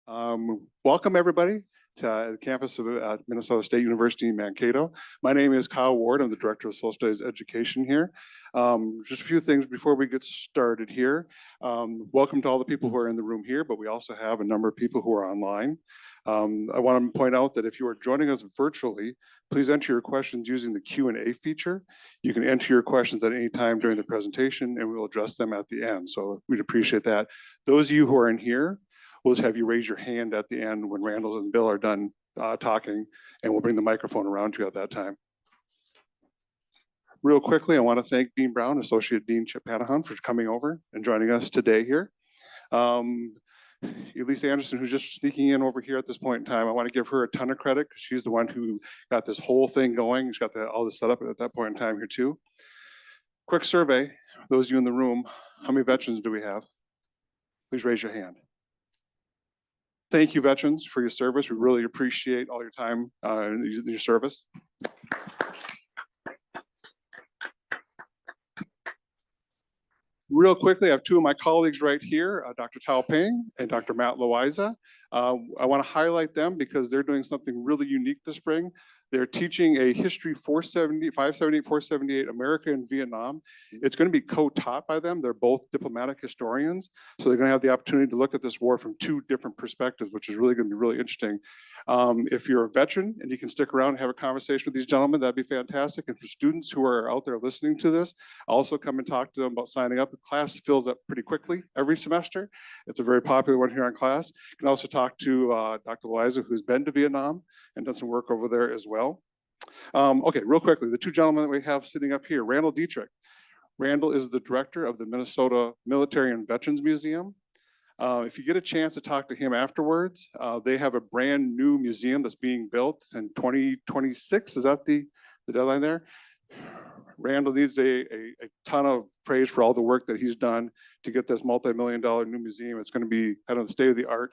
Welcome everybody to the campus of Minnesota State University in Mankato. My name is Kyle Ward. I'm the Director of Social Studies Education here. Just a few things before we get started here. Welcome to all the people who are in the room here, but we also have a number of people who are online. I want to point out that if you are joining us virtually, please enter your questions using the Q&A feature. You can enter your questions at any time during the presentation and we will address them at the end. So we'd appreciate that. Those of you who are in here, we'll just have you raise your hand at the end when Randal and Bill are done talking, and we'll bring the microphone around to you at that time. Real quickly, I want to thank Dean Brown, Associate Dean Chip Panahan, for coming over and joining us today here. Elise Anderson, who's just sneaking in over here at this point in time, I want to give her a ton of credit because she's the one who got this whole thing going. She's got all this set up at that point in time here too. Quick survey, those of you in the room, how many veterans do we have? Please raise your hand. Thank you, veterans, for your service. We really appreciate all your time and your service. Real quickly, I have two of my colleagues right here, Dr. Tao Ping and Dr. Matt Loiza. I want to highlight them because they're doing something really unique this spring. They're teaching a history 578, 478, America and Vietnam. It's going to be co-taught by them. They're both diplomatic historians. So they're going to have the opportunity to look at this war from two different perspectives, which is really going to be really interesting. If you're a veteran and you can stick around and have a conversation with these gentlemen, that'd be fantastic. And for students who are out there listening to this, also come and talk to them about signing up. The class fills up pretty quickly every semester. It's a very popular one here on class. You can also talk to Dr. Loiza, who's been to Vietnam and done some work over there as well. Okay, real quickly, the two gentlemen that we have sitting up here, Randal Dietrich. Randal is the director of the Minnesota Military and Veterans Museum. If you get a chance to talk to him afterwards, they have a brand new museum that's being built in 2026. Is that the deadline there? Randal needs a ton of praise for all the work that he's done to get this multi-million-dollar new museum. It's going to be kind of the state-of-the-art,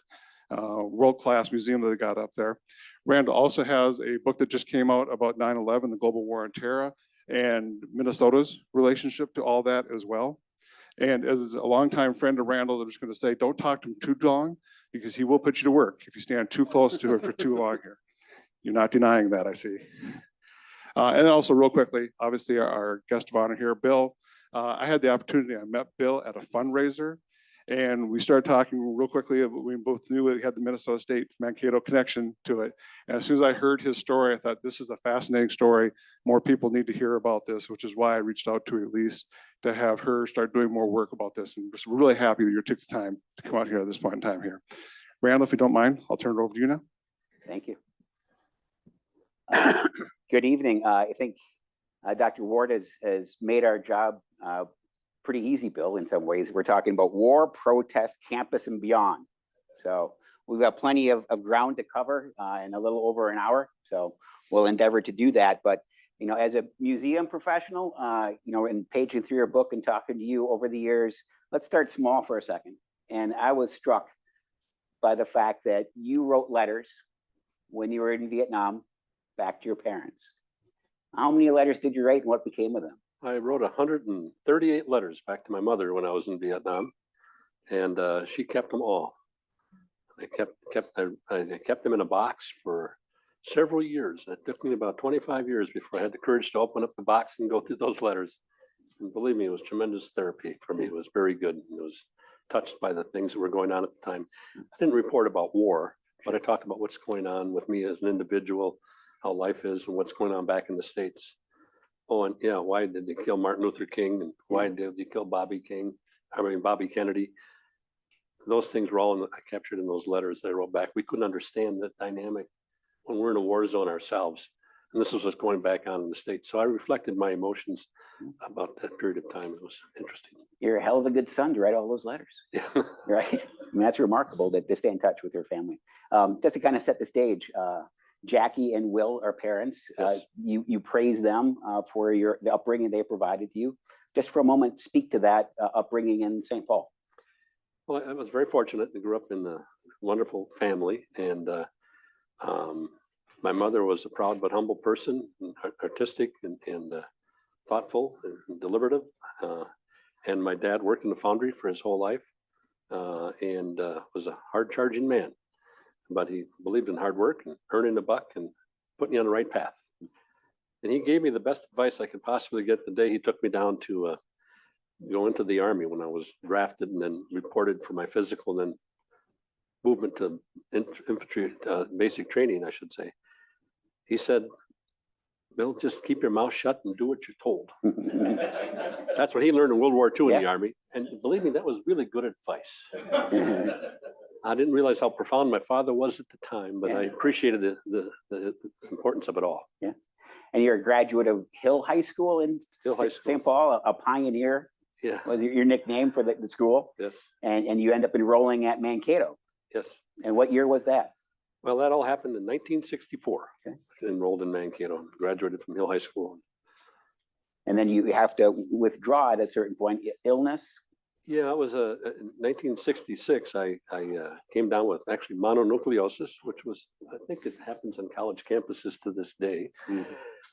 world-class museum that they got up there. Randal also has a book that just came out about 9/11, the global war on terror, and Minnesota's relationship to all that as well. And as a longtime friend of Randal's, I'm just going to say, don't talk to him too long because he will put you to work if you stand too close to it for too long here. You're not denying that, I see. And also real quickly, obviously our guest of honor here, Bill. I had the opportunity, I met Bill at a fundraiser and we started talking real quickly. We both knew it had the Minnesota State Mankato connection to it. And as soon as I heard his story, I thought this is a fascinating story. More people need to hear about this, which is why I reached out to Elise to have her start doing more work about this. And we're really happy that you took the time to come out here at this point in time here. Randal, if you don't mind, I'll turn it over to you now. Thank you. Good evening. I think Dr. Ward has made our job pretty easy, Bill, in some ways. We're talking about war, protest, campus, and beyond. So we've got plenty of ground to cover in a little over an hour. So we'll endeavor to do that. But, you know, as a museum professional, you know, in paging through your book and talking to you over the years, let's start small for a second. And I was struck by the fact that you wrote letters when you were in Vietnam back to your parents. How many letters did you write and what became of them? I wrote 138 letters back to my mother when I was in Vietnam, and she kept them all. I kept them in a box for several years. It took me about 25 years before I had the courage to open up the box and go through those letters. And believe me, it was tremendous therapy for me. It was very good. It was touched by the things that were going on at the time. I didn't report about war, but I talked about what's going on with me as an individual, how life is, and what's going on back in the States. Oh, and yeah, why did they kill Martin Luther King? And why did they kill Bobby Kennedy? Those things were all captured in those letters that I wrote back. We couldn't understand that dynamic when we're in a war zone ourselves. And this was what's going back on in the States. So I reflected my emotions about that period of time. It was interesting. You're a hell of a good son to write all those letters. Yeah. Right? I mean, that's remarkable that they stay in touch with your family. Just to kind of set the stage, Jackie and Will are parents. Yes. You praise them for the upbringing they provided you. Just for a moment, speak to that upbringing in St. Paul. Well, I was very fortunate. I grew up in a wonderful family, and my mother was a proud but humble person, artistic and thoughtful and deliberative. And my dad worked in the foundry for his whole life and was a hard-charging man. but he believed in hard work and earning a buck and putting you on the right path. And he gave me the best advice I could possibly get the day he took me down to go into the Army when I was drafted and then reported for my physical and then movement to infantry basic training, I should say. He said, Bill, just keep your mouth shut and do what you're told. That's what he learned in World War II in the Army. And believe me, that was really good advice. I didn't realize how profound my father was at the time, but I appreciated the importance of it all. Yeah. And you're a graduate of Hill High School in St. Paul, a pioneer. Yeah. Was your nickname for the school? Yes. And you end up enrolling at Mankato. Yes. And what year was that? Well, that all happened in 1964. Okay. Enrolled in Mankato, graduated from Hill High School. And then you have to withdraw at a certain point. Illness? Yeah, it was in 1966. I came down with actually mononucleosis, which was, I think it happens on college campuses to this day.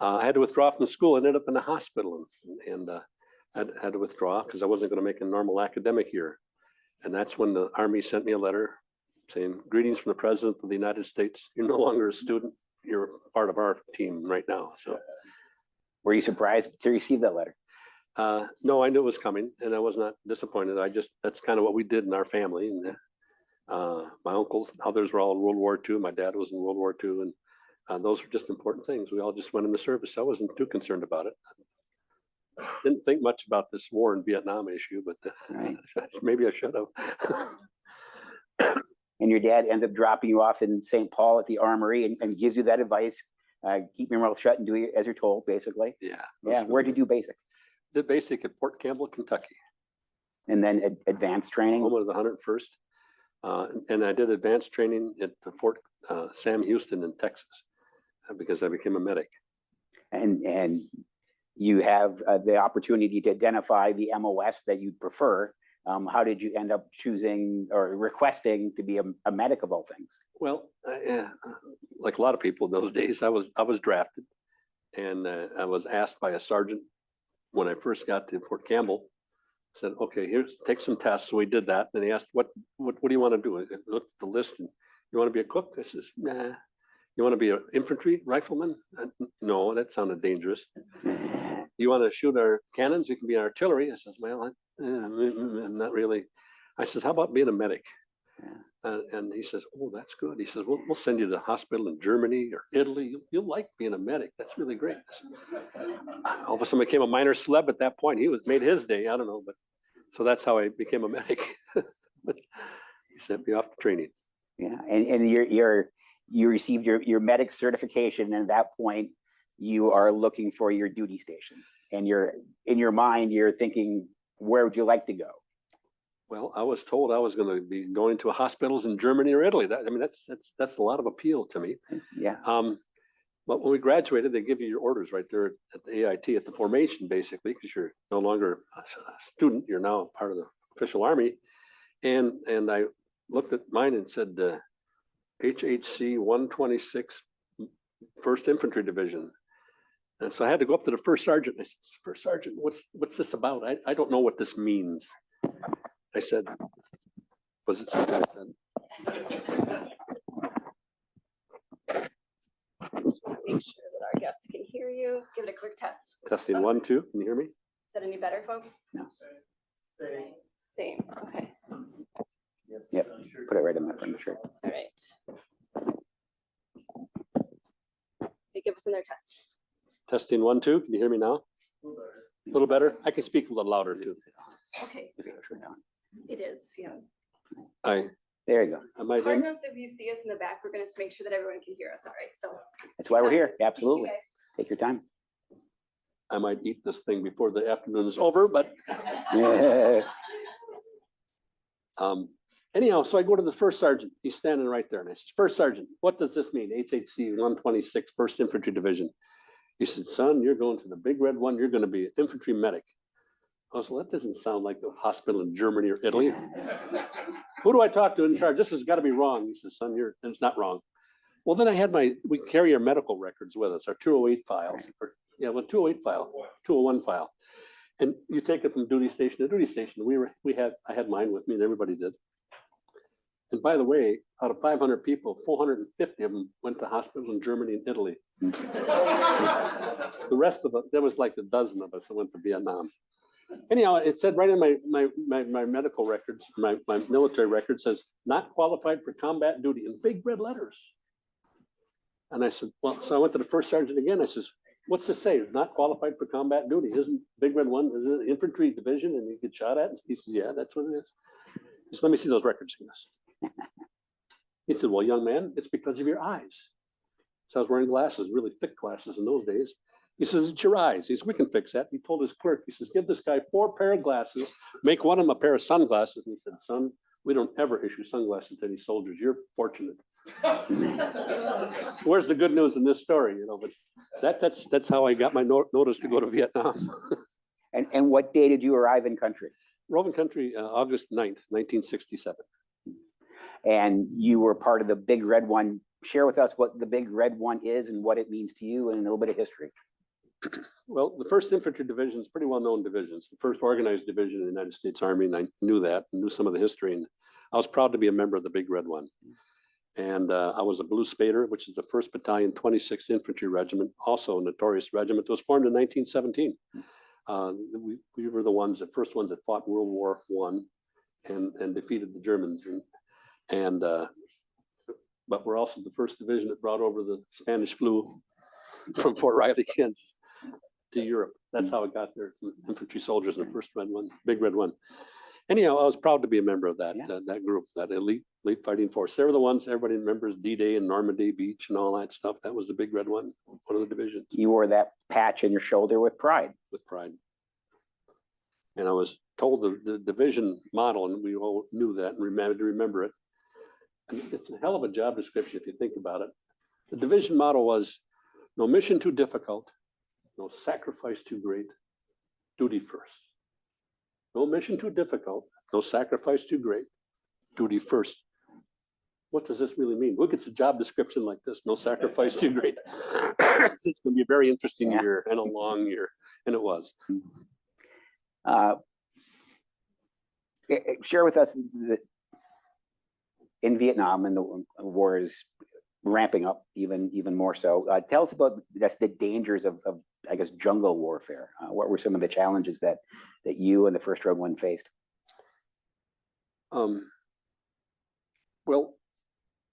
I had to withdraw from school. I ended up in the hospital and had to withdraw because I wasn't going to make a normal academic year. And that's when the Army sent me a letter saying, greetings from the President of the United States. You're no longer a student. You're part of our team right now. So, were you surprised to receive that letter? No, I knew it was coming and I was not disappointed. That's kind of what we did in our family. And my uncles, others were all in World War II. My dad was in World War II. And those were just important things. We all just went in the service. I wasn't too concerned about it. Didn't think much about this war in Vietnam issue, but maybe I should have. And your dad ends up dropping you off in St. Paul at the Armory and gives you that advice. Keep your mouth shut and do as you're told, basically. Yeah. Yeah. Where did you do basic? Did basic at Fort Campbell, Kentucky. And then advanced training? Home of the 101st. And I did advanced training at Fort Sam Houston in Texas because I became a medic. And you have the opportunity to identify the MOS that you prefer. How did you end up choosing or requesting to be a medic of all things? Well, like a lot of people in those days, I was drafted, and I was asked by a sergeant when I first got to Fort Campbell. Said, "Okay, take some tests." So we did that. And he asked, "What do you want to do?" I looked at the list, and you want to be a cook? I says, "Nah." You want to be an infantry rifleman? No, that sounded dangerous. You want to shoot our cannons? You can be artillery. I says, well, I'm not really. I says, how about being a medic? And he says, oh, that's good. He says, we'll send you to the hospital in Germany or Italy. You'll like being a medic. That's really great. All of a sudden, I became a minor celeb at that point. He made his day. I don't know, but so that's how I became a medic. But he sent me off to training. Yeah, and you received your medic certification, and at that point, you are looking for your duty station, and you're in your mind, you're thinking, where would you like to go? Well, I was told I was going to be going to hospitals in Germany or Italy. That's a lot of appeal to me. Yeah. But when we graduated, they give you your orders right there at the AIT at the formation, basically, because you're no longer a student. You're now part of the official Army. And I looked at mine and said, HHC 126 First Infantry Division. And so I had to go up to the first sergeant. I said, First Sergeant, what's this about? I don't know what this means. I said, was it something I said? Make sure that our guests can hear you. Give it a quick test. Testing 1, 2. Can you hear me? Is that any better, folks? No. Same. Okay. Yep. Put it right in the front of the shirt. All right. They give us in their test. Testing 1, 2. Can you hear me now? A little better. I can speak a little louder too. Okay. It is. Yeah. There you go. Cardinals, if you see us in the back, we're going to make sure that everyone can hear us. All right. So that's why we're here. Absolutely. Thank Take your time. I might eat this thing before the afternoon is over, but anyhow, so I go to the first sergeant. He's standing right there, and I said, First Sergeant, what does this mean? HHC 126 First Infantry Division. He said, son, you're going to the big red one. You're going to be an infantry medic. I was, well, that doesn't sound like the hospital in Germany or Italy. Who do I talk to in charge? This has got to be wrong. He says, son, it's not wrong. Well, then I had we carry our medical records with us, our 208 files. 208 file, 201 file. And you take it from duty station to duty station. I had mine with me, and everybody did. And by the way, out of 500 people, 450 of them went to hospitals in Germany and Italy. The rest of it, there was like a dozen of us that went to Vietnam. Anyhow, it said right in my medical records, my military record says, not qualified for combat duty in big red letters. And I said, well, so I went to the first sergeant again. I says, what's this say? Not qualified for combat duty. Isn't big red one, is it infantry division and you get shot at? And he said, yeah, that's what it is. He said, let me see those records. He said, well, young man, it's because of your eyes. So I was wearing glasses, really thick glasses in those days. He says, it's your eyes. He says, we can fix that. He told his clerk, he says, give this guy 4 pair of glasses, make one of them a pair of sunglasses. And he said, son, we don't ever issue sunglasses to any soldiers. You're fortunate. Where's the good news in this story? You know, but that's how I got my notice to go to Vietnam. And what day did you arrive in country? Roman country, August 9th, 1967. And you were part of the Big Red One. Share with us what the Big Red One is and what it means to you and a little bit of history. Well, the 1st Infantry Division is pretty well-known division. It's the first organized division in the United States Army, and I knew that, and knew some of the history, and I was proud to be a member of the Big Red One. And I was a Blue Spader, which is the 1st Battalion, 26th Infantry Regiment, also a notorious regiment that was formed in 1917. We were the ones, the first ones that fought World War I and defeated the Germans. But we're also the first division that brought over the Spanish flu from Fort Riley, Kansas to Europe. That's how it got there. Infantry soldiers in the first Red One, Big Red One. Anyhow, I was proud to be a member of that, that group, that elite fighting force. They were the ones everybody remembers, D-Day and Normandy Beach and all that stuff. That was the Big Red One, one of the divisions. You wore that patch on your shoulder with pride. With pride. And I was told the division model, and we all knew that and remember it. And it's a hell of a job description if you think about it. The division model was no mission too difficult, no sacrifice too great, duty first. No mission too difficult, no sacrifice too great, duty first. What does this really mean? Look, it's a job description like this, no sacrifice too great. It's going to be a very interesting year and a long year, and it was. Share with us in Vietnam, and the war is ramping up even more so. Tell us about the dangers of I guess jungle warfare. What were some of the challenges that you and the First Red One faced? Well,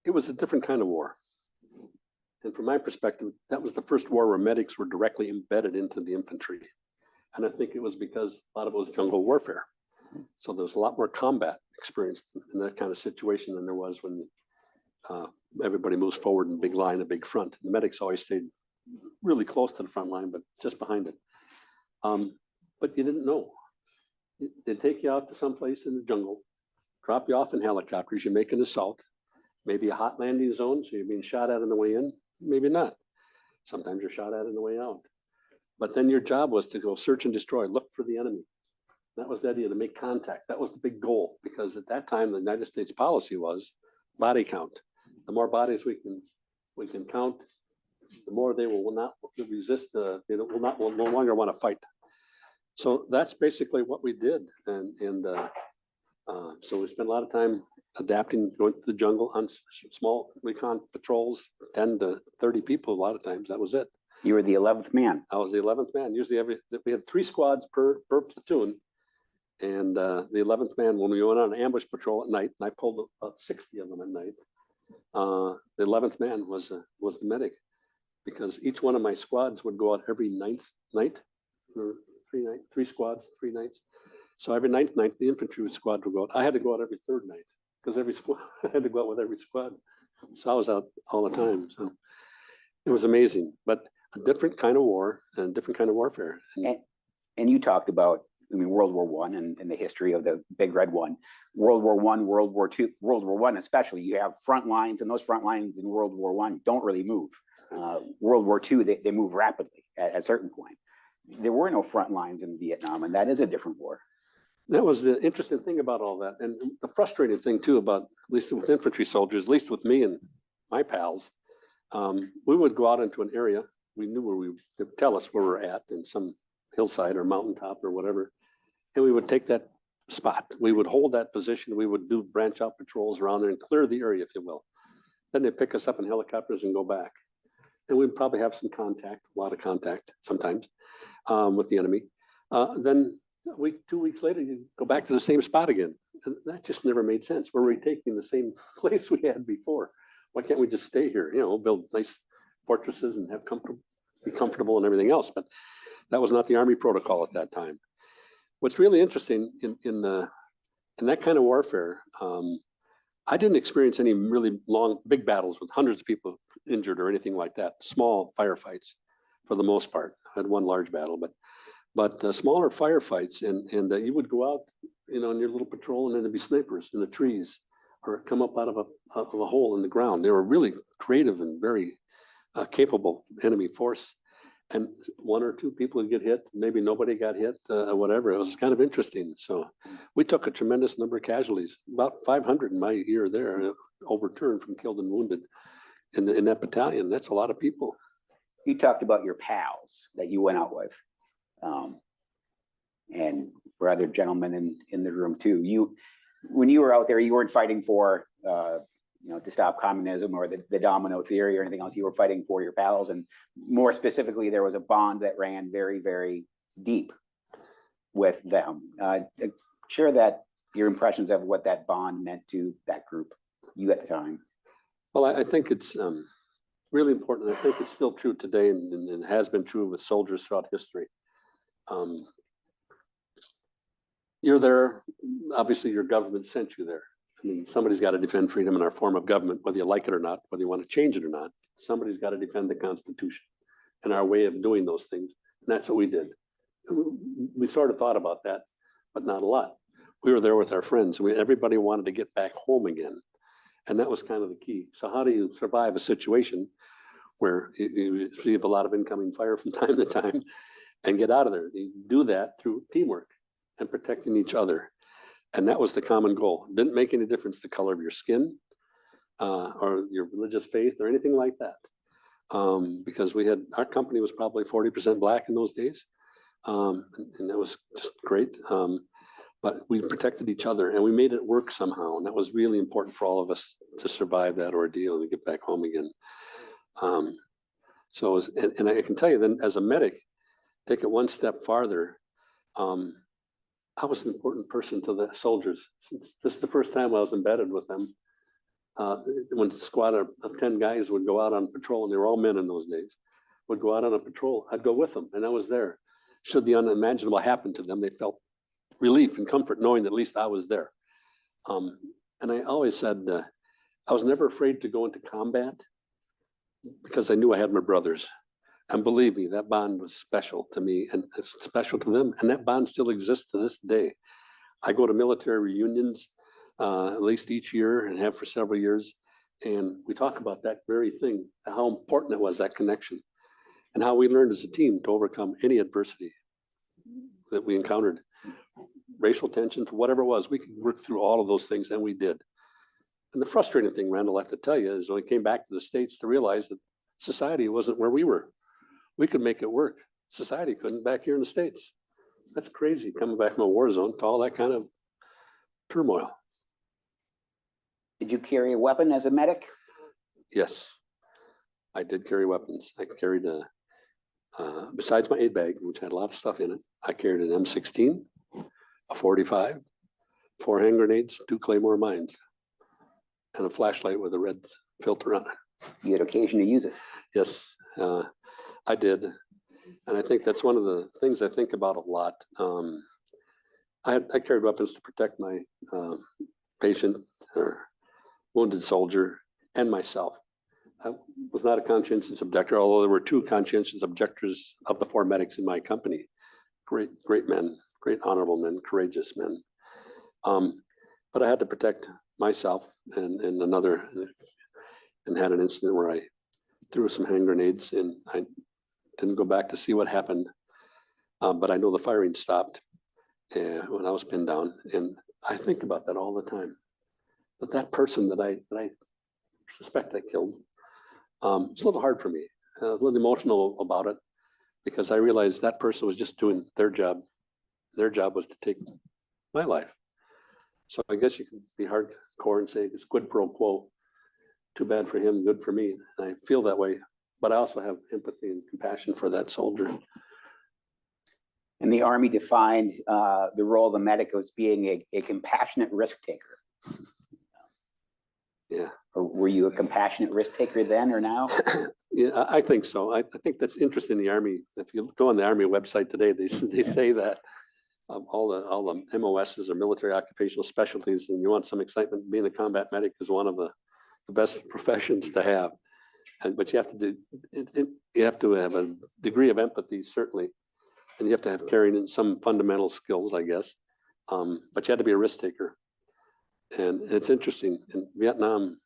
it was a different kind of war. And from my perspective, that was the first war where medics were directly embedded into the infantry. And I think it was because a lot of it was jungle warfare. So there was a lot more combat experience in that kind of situation than there was when everybody moves forward in big line, a big front. The medics always stayed really close to the front line, but just behind it. But you didn't know. They'd take you out to someplace in the jungle, drop you off in helicopters, you make an assault, maybe a hot landing zone, so you're being shot at on the way in, maybe not. Sometimes you're shot at on the way out. But then your job was to go search and destroy, look for the enemy. That was the idea, to make contact. That was the big goal, because at that time, the United States policy was body count. The more bodies we can count, the more they will not resist, they will no longer want to fight. So that's basically what we did. So we spent a lot of time adapting, going to the jungle on small recon patrols, 10 to 30 people a lot of times. That was it. You were the 11th man. I was the 11th man. Usually we had 3 squads per platoon. And the 11th man, when we went on an ambush patrol at night, and I pulled about 60 of them at night, the 11th man was the medic, because each one of my squads would go out every 9th night, or 3 squads, 3 nights. So every 9th night, the infantry squad would go out. I had to go out every 3rd night, because every squad, I had to go out with every squad. So I was out all the time. So it was amazing, but a different kind of war and a different kind of warfare. And you talked about, I mean, World War I and the history of the Big Red One. World War I, World War II, World War I especially, you have front lines, and those front lines in World War I don't really move. World War II, they move rapidly at a certain point. There were no front lines in Vietnam, and that is a different war. That was the interesting thing about all that. And the frustrating thing too about, at least with infantry soldiers, at least with me and my pals, we would go out into an area. We knew where they would tell us where we're at in some hillside or mountaintop or whatever. And we would take that spot. We would hold that position. We would do branch out patrols around there and clear the area, if you will. Then they pick us up in helicopters and go back. And we'd probably have some contact, a lot of contact sometimes with the enemy. Then a week, 2 weeks later, you go back to the same spot again. And that just never made sense. We're retaking the same place we had before. Why can't we just stay here? You know, build nice fortresses and have be comfortable and everything else. But that was not the Army protocol at that time. What's really interesting in that kind of warfare, I didn't experience any really long, big battles with hundreds of people injured or anything like that. Small firefights for the most part. I had one large battle, but smaller firefights, and you would go out, you know, in your little patrol, and then there'd be snipers in the trees or come up out of a hole in the ground. They were really creative and very capable enemy force. And one or two people would get hit, maybe nobody got hit, whatever. It was kind of interesting. So we took a tremendous number of casualties, about 500 in my year there, overturned from killed and wounded in that battalion. That's a lot of people. You talked about your pals that you went out with. And for other gentlemen in the room too, when you were out there, you weren't fighting for, you know, to stop communism or the domino theory or anything else. You were fighting for your pals, and more specifically, there was a bond that ran very, very deep with them. Share your impressions of what that bond meant to that group, you at the time. Well, I think it's really important. I think it's still true today, and has been true with soldiers throughout history. You're there, obviously your government sent you there. I mean, somebody's got to defend freedom in our form of government, whether you like it or not, whether you want to change it or not. Somebody's got to defend the Constitution and our way of doing those things. And that's what we did. We sort of thought about that, but not a lot. We were there with our friends. Everybody wanted to get back home again. And that was kind of the key. So how do you survive a situation where you have a lot of incoming fire from time to time and get out of there? You do that through teamwork and protecting each other. And that was the common goal. It didn't make any difference the color of your skin or your religious faith or anything like that. Because our company was probably 40% black in those days. And that was just great. But we protected each other and we made it work somehow. And that was really important for all of us to survive that ordeal and get back home again. And I can tell you then, as a medic, take it one step farther. I was an important person to the soldiers. This is the first time I was embedded with them. When a squad of 10 guys would go out on patrol, and they were all men in those days, would go out on a patrol, I'd go with them, and I was there. Should the unimaginable happen to them, they felt relief and comfort knowing that at least I was there. And I always said, I was never afraid to go into combat because I knew I had my brothers. And believe me, that bond was special to me and it's special to them. And that bond still exists to this day. I go to military reunions at least each year and have for several years. And we talk about that very thing, how important it was, that connection, and how we learned as a team to overcome any adversity that we encountered, racial tensions, whatever it was. We could work through all of those things, and we did. And the frustrating thing, Randal, I have to tell you, is when we came back to the States to realize that society wasn't where we were. We could make it work. Society couldn't back here in the States. That's crazy, coming back from a war zone to all that kind of turmoil. Did you carry a weapon as a medic? Yes, I did carry weapons. I carried besides my aid bag, which had a lot of stuff in it, I carried an M16, a 45, 4 hand grenades, 2 Claymore mines, and a flashlight with a red filter on it. You had occasion to use it. Yes, I did. And I think that's one of the things I think about a lot. I carried weapons to protect my patient or wounded soldier and myself. I was not a conscientious objector, although there were 2 conscientious objectors of the 4 medics in my company. Great men, great honorable men, courageous men. But I had to protect myself and another, and had an incident where I threw some hand grenades and I didn't go back to see what happened. But I know the firing stopped when I was pinned down. And I think about that all the time. But that person that I suspect I killed, it's a little hard for me. I was a little emotional about it because I realized that person was just doing their job. Their job was to take my life. So I guess you could be hardcore and say it's quid pro quo. Too bad for him, good for me. And I feel that way, but I also have empathy and compassion for that soldier. And the Army defined the role of the medic as being a compassionate risk taker. Yeah. Or were you a compassionate risk taker then or now? Yeah, I think so. I think that's interesting in the Army. If you go on the Army website today, they say that all the MOSs or military occupational specialties, and you want some excitement, being a combat medic is one of the best professions to have. But you have to do you have to have a degree of empathy, certainly, and you have to have carrying in some fundamental skills, I guess. But you had to be a risk taker. And it's interesting, in Vietnam,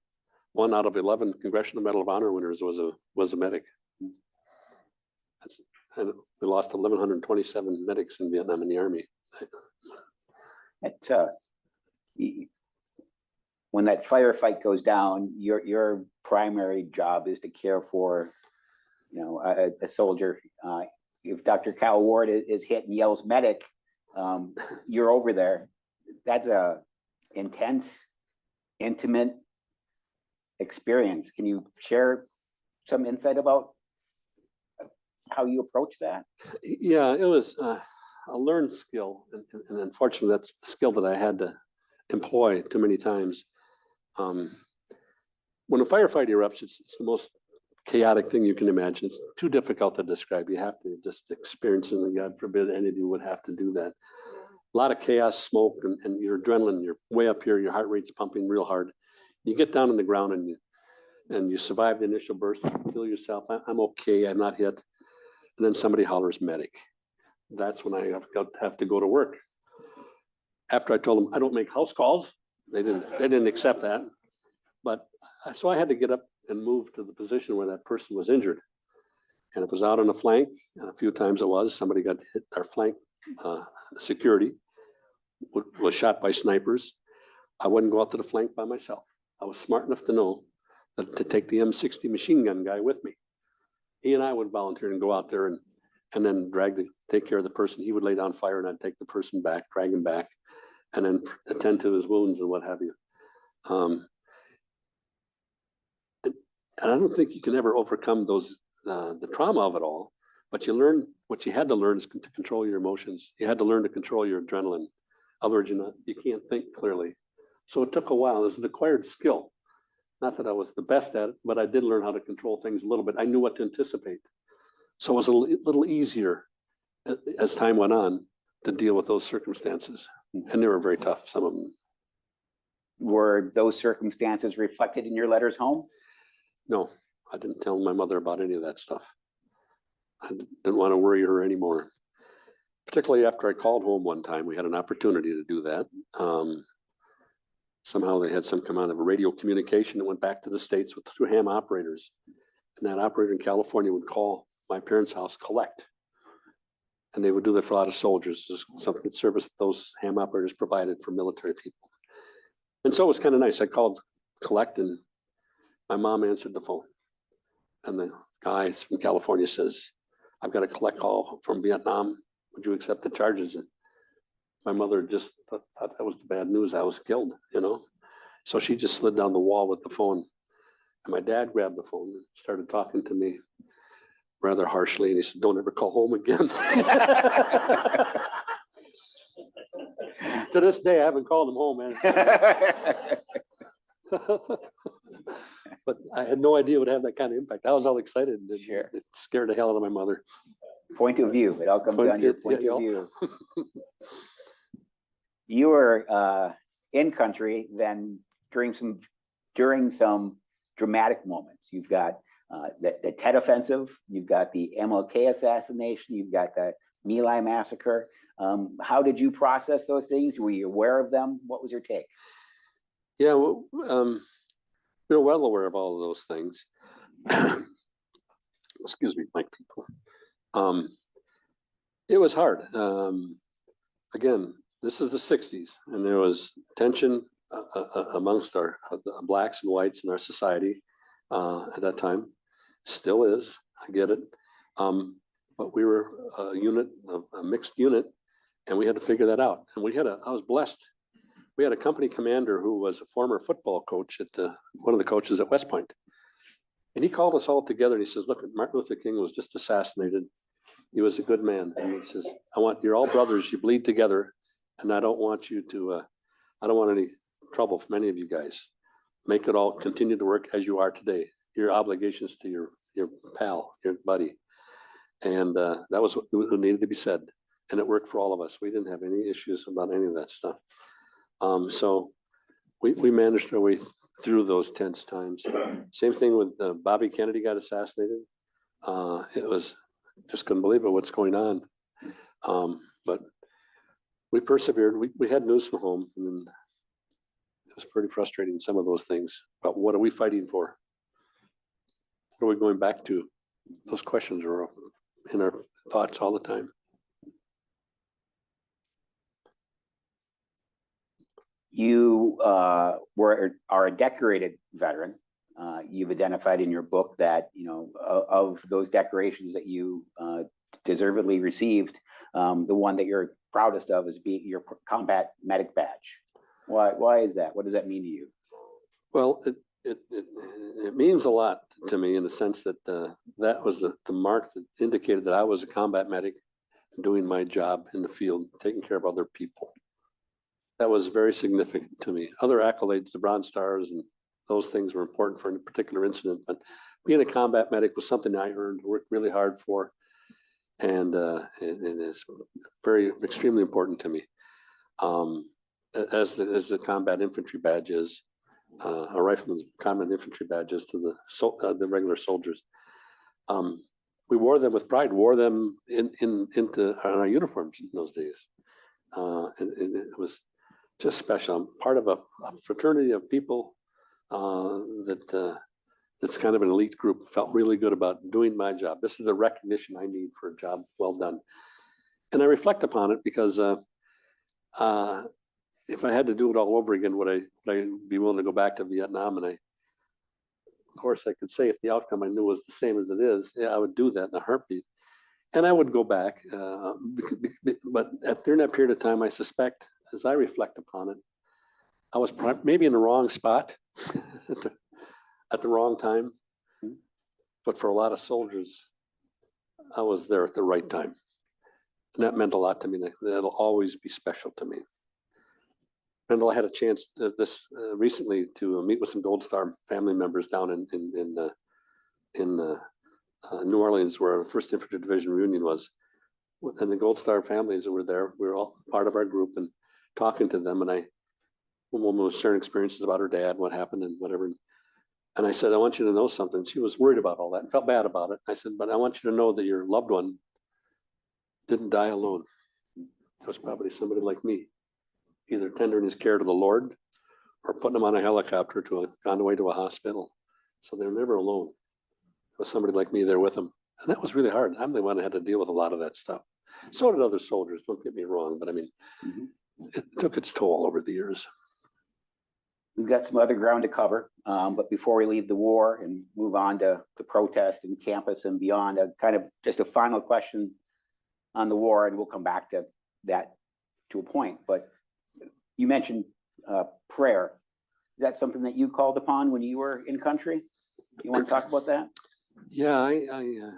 1 out of 11 Congressional Medal of Honor winners was a medic. And we lost 1,127 medics in Vietnam in the Army. It's when that firefight goes down, your primary job is to care for, a soldier. If Dr. Cal Ward is hit and yells medic, you're over there. That's a intense, intimate experience. Can you share some insight about how you approach that? Yeah, it was a learned skill, and unfortunately, that's the skill that I had to employ too many times. When a firefight erupts, it's the most chaotic thing you can imagine. It's too difficult to describe. You have to just experience it, and God forbid any of you would have to do that. A lot of chaos, smoke, and your adrenaline, you're way up here, your heart rate's pumping real hard. You get down on the ground and you survive the initial burst, you feel yourself, I'm okay, I'm not hit. And then somebody hollers medic. That's when I have to go to work. After I told them I don't make house calls, they didn't accept that. But so I had to get up and move to the position where that person was injured. And it was out on the flank. A few times it was, somebody got hit, our flank security was shot by snipers. I wouldn't go out to the flank by myself. I was smart enough to know that to take the M60 machine gun guy with me. He and I would volunteer and go out there and then take care of the person. He would lay down fire and I'd take the person back, drag him back, and then attend to his wounds and what have you. And I don't think you can ever overcome the trauma of it all, but you learn what you had to learn is to control your emotions. You had to learn to control your adrenaline. Otherwise, you can't think clearly. So it took a while. It was an acquired skill. Not that I was the best at it, but I did learn how to control things a little bit. I knew what to anticipate. So it was a little easier as time went on to deal with those circumstances. And they were very tough, some of them. Were those circumstances reflected in your letters home? No, I didn't tell my mother about any of that stuff. I didn't want to worry her anymore. Particularly after I called home one time, we had an opportunity to do that. Somehow they had some kind of a radio communication that went back to the States through ham operators. And that operator in California would call my parents' house, collect. And they would do that for a lot of soldiers, something that service those ham operators provided for military people. And so it was kind of nice. I called collect and my mom answered the phone. And the guy from California says, I've got a collect call from Vietnam. Would you accept the charges? And my mother just thought that was the bad news. I was killed, So she just slid down the wall with the phone. And my dad grabbed the phone and started talking to me rather harshly. And he said, don't ever call home again. To this day, I haven't called him home, man. But I had no idea it would have that kind of impact. I was all excited. Sure. It scared the hell out of my mother. Point of view. It all comes down to your point of view. You were in country then during some dramatic moments. You've got the Tet Offensive, you've got the MLK assassination, you've got the My Lai massacre. How did you process those things? Were you aware of them? What was your take? Yeah, well, we're well aware of all of those things. Excuse me, Mike people. It was hard. Again, this is the 60s, and there was tension amongst our blacks and whites in our society at that time. Still is. I get it. But we were a unit, a mixed unit, and we had to figure that out. And I was blessed. we had a company commander who was a former football coach at one of the coaches at West Point. And he called us all together and he says, look, Martin Luther King was just assassinated. He was a good man. And he says, you're all brothers, you bleed together. And I don't want you to, I don't want any trouble from any of you guys. Make it all continue to work as you are today. Your obligations to your pal, your buddy. And that was what needed to be said. And it worked for all of us. We didn't have any issues about any of that stuff. So we managed our way through those tense times. Same thing with Bobby Kennedy got assassinated. It was just couldn't believe it, what's going on. But we persevered. We had news from home, and it was pretty frustrating, some of those things. But what are we fighting for? What are we going back to? Those questions are in our thoughts all the time. You are a decorated veteran. You've identified in your book that, of those decorations that you deservedly received, the one that you're proudest of is being your combat medic badge. Why is that? What does that mean to you? Well, it means a lot to me in the sense that that was the mark that indicated that I was a combat medic doing my job in the field, taking care of other people. That was very significant to me. Other accolades, the Bronze Stars and those things were important for a particular incident, but being a combat medic was something I earned, worked really hard for, and it is extremely important to me. As the combat infantry badge is, a rifleman's combat infantry badge is to the regular soldiers. We wore them with pride, wore them into our uniforms in those days. And it was just special. I'm part of a fraternity of people that's kind of an elite group. Felt really good about doing my job. This is the recognition I need for a job well done. And I reflect upon it because if I had to do it all over again, would I be willing to go back to Vietnam? And of course, I could say if the outcome I knew was the same as it is, yeah, I would do that in a heartbeat. And I would go back. But during that period of time, I suspect, as I reflect upon it, I was maybe in the wrong spot at the wrong time. But for a lot of soldiers, I was there at the right time. And that meant a lot to me. That'll always be special to me. Randal, I had a chance recently to meet with some Gold Star family members down in New Orleans, where the 1st Infantry Division reunion was. And the Gold Star families that were there, we were all part of our group and talking to them. And one woman was sharing experiences about her dad, what happened and whatever. And I said, I want you to know something. She was worried about all that and felt bad about it. I said, but I want you to know that your loved one didn't die alone. That was probably somebody like me, either tendering his care to the Lord or putting him on a helicopter gone away to a hospital. So they're never alone. It was somebody like me there with them. And that was really hard. I'm the one that had to deal with a lot of that stuff. So did other soldiers, don't get me wrong, but I mean, it took its toll over the years. We've got some other ground to cover, but before we leave the war and move on to the protest and campus and beyond, just a final question on the war, and we'll come back to that to a point. But you mentioned prayer. Is that something that you called upon when you were in country? You want to talk about that? Yeah, I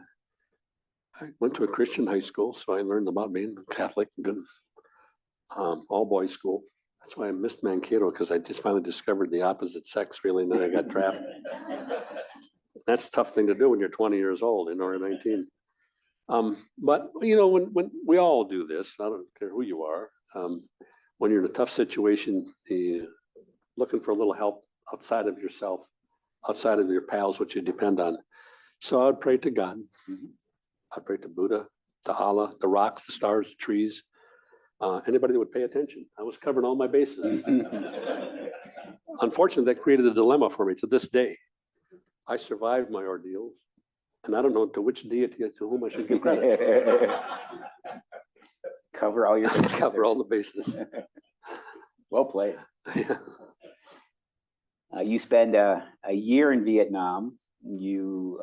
went to a Christian high school, so I learned about being Catholic, good all boys school. That's why I missed Mankato, because I just finally discovered the opposite sex, really, and then I got drafted. That's a tough thing to do when you're 20 years old or 19. But when we all do this, I don't care who you are, when you're in a tough situation, you're looking for a little help outside of yourself, outside of your pals, which you depend on. So I would pray to God. I'd pray to Buddha, to Allah, the rocks, the stars, the trees, anybody that would pay attention. I was covering all my bases. Unfortunately, that created a dilemma for me to this day. I survived my ordeals, and I don't know to which deity, to whom I should give credit. Cover all your bases. Cover all the bases. Well played. Yeah. You spend a year in Vietnam. You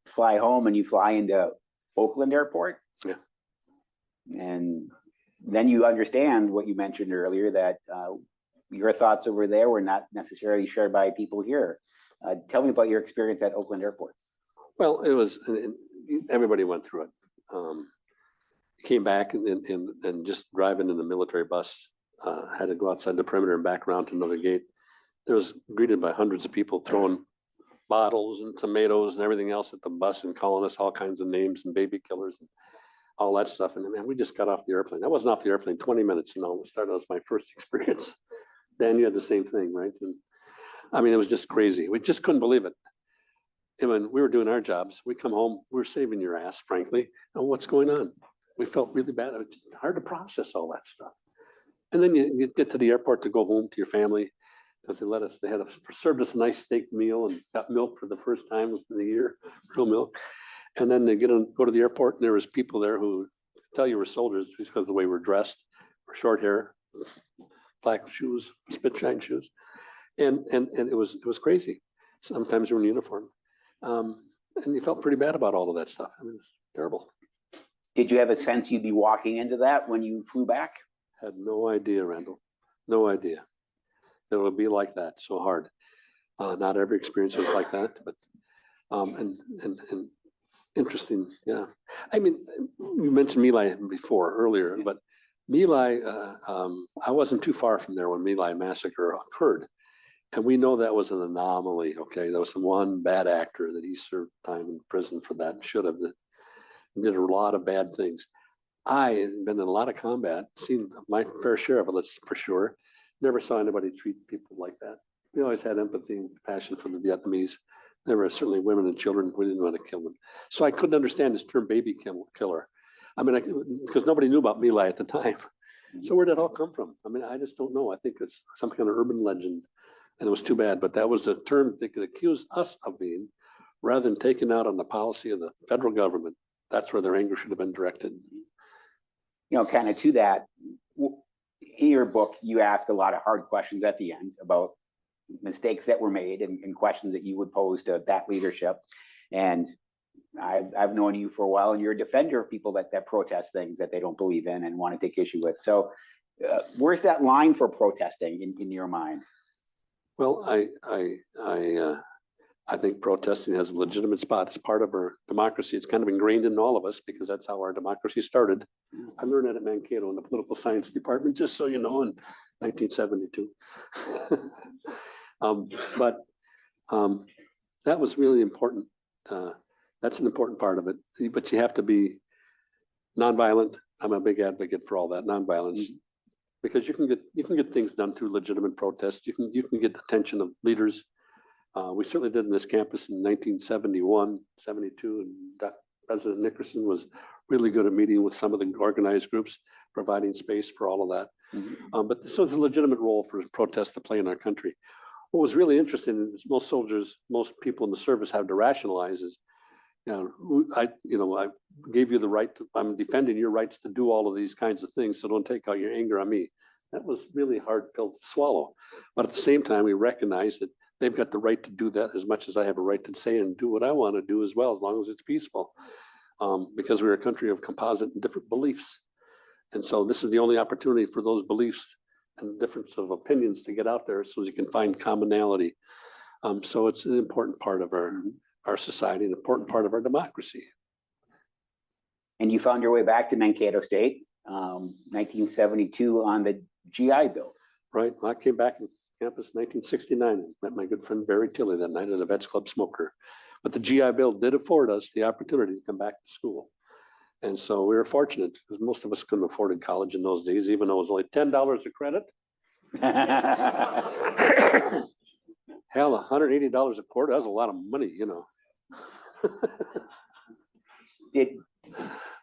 fly home and you fly into Oakland Airport. Yeah. And then you understand what you mentioned earlier, that your thoughts over there were not necessarily shared by people here. Tell me about your experience at Oakland Airport. Well, it was, everybody went through it. Came back and just driving in the military bus, had to go outside the perimeter and back around to another gate. There was greeted by hundreds of people throwing bottles and tomatoes and everything else at the bus and calling us all kinds of names and baby killers and all that stuff. And man, we just got off the airplane. I wasn't off the airplane 20 minutes and all. That was my first experience. Dan, you had the same thing, right? And I mean, it was just crazy. We just couldn't believe it. And when we were doing our jobs, we come home, we're saving your ass, frankly. And what's going on? We felt really bad. It was hard to process all that stuff. And then you get to the airport to go home to your family because they had served us a nice steak meal and got milk for the first time in the year, real milk. And then they go to the airport and there was people there who tell you we're soldiers just because of the way we're dressed, we're short hair, black shoes, spit shine shoes. And it was crazy. Sometimes we're in uniform. And you felt pretty bad about all of that stuff. I mean, it was terrible. Did you have a sense you'd be walking into that when you flew back? Had no idea, Randal. No idea that it would be like that, so hard. Not every experience was like that, but and interesting, yeah. I mean, you mentioned My Lai earlier, but My Lai, I wasn't too far from there when My Lai massacre occurred. And we know that was an anomaly, okay? There was some one bad actor that he served time in prison for that, should have, did a lot of bad things. I have been in a lot of combat, seen my fair share of it, for sure. Never saw anybody treat people like that. We always had empathy and compassion for the Vietnamese. There were certainly women and children. We didn't want to kill them. So I couldn't understand this term baby killer. I mean, because nobody knew about My Lai at the time. So where did it all come from? I mean, I just don't know. I think it's some kind of urban legend. And it was too bad, but that was a term they could accuse us of being, rather than taking out on the policy of the federal government. That's where their anger should have been directed. You know, kind of to that, in your book, you ask a lot of hard questions at the end about mistakes that were made and questions that you would pose to that leadership. And I've known you for a while, and you're a defender of people that protest things that they don't believe in and want to take issue with. So where's that line for protesting in your mind? Well, I think protesting has a legitimate spot. It's part of our democracy. It's kind of ingrained in all of us because that's how our democracy started. I learned that at Mankato in the political science department, just so you know, in 1972. That was really important. That's an important part of it. But you have to be nonviolent. I'm a big advocate for all that nonviolence. Because you can get things done through legitimate protest. You can get the attention of leaders. We certainly did in this campus in 1971, 72, and President Nickerson was really good at meeting with some of the organized groups, providing space for all of that. But this was a legitimate role for protests to play in our country. What was really interesting is most people in the service have to rationalize is, I gave you the right to, I'm defending your rights to do all of these kinds of things, so don't take out your anger on me. That was really hard pill to swallow. But at the same time, we recognize that they've got the right to do that as much as I have a right to say and do what I want to do as well, as long as it's peaceful. Because we're a country of composite and different beliefs. And so this is the only opportunity for those beliefs and difference of opinions to get out there so you can find commonality. So it's an important part of our society, an important part of our democracy. And you found your way back to Mankato State, 1972 on the GI Bill. Right. I came back on campus in 1969 and met my good friend Barry Tilley that night at a Vets Club smoker. But the GI Bill did afford us the opportunity to come back to school. And so we were fortunate because most of us couldn't afford college in those days, even though it was only $10 a credit. Hell, $180 a quarter, that was a lot of money, you know.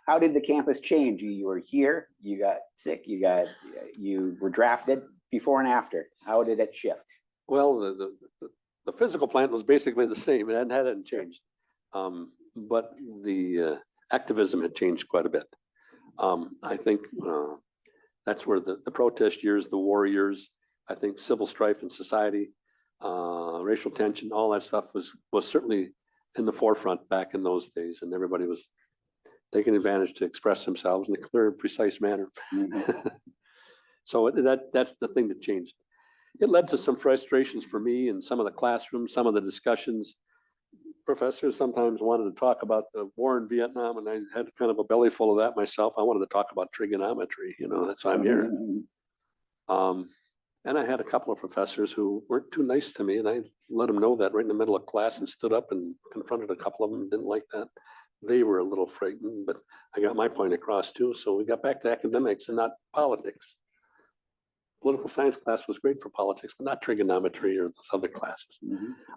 How did the campus change? You were here, you got sick, you were drafted. Before and after, how did it shift? Well, the physical plant was basically the same. It hadn't changed, but the activism had changed quite a bit. I think that's where the protest years, the war years, I think civil strife in society, racial tension, all that stuff was certainly in the forefront back in those days, and everybody was taking advantage to express themselves in a clear and precise manner. So that's the thing that changed. it led to some frustrations for me in some of the classrooms, some of the discussions. Professors sometimes wanted to talk about the war in Vietnam, and I had kind of a belly full of that myself. I wanted to talk about trigonometry, you know, that's why I'm here. And I had a couple of professors who weren't too nice to me, and I let them know that right in the middle of class and stood up and confronted a couple of them and didn't like that. They were a little frightened, but I got my point across too. So we got back to academics and not politics. Political science class was great for politics, but not trigonometry or those other classes,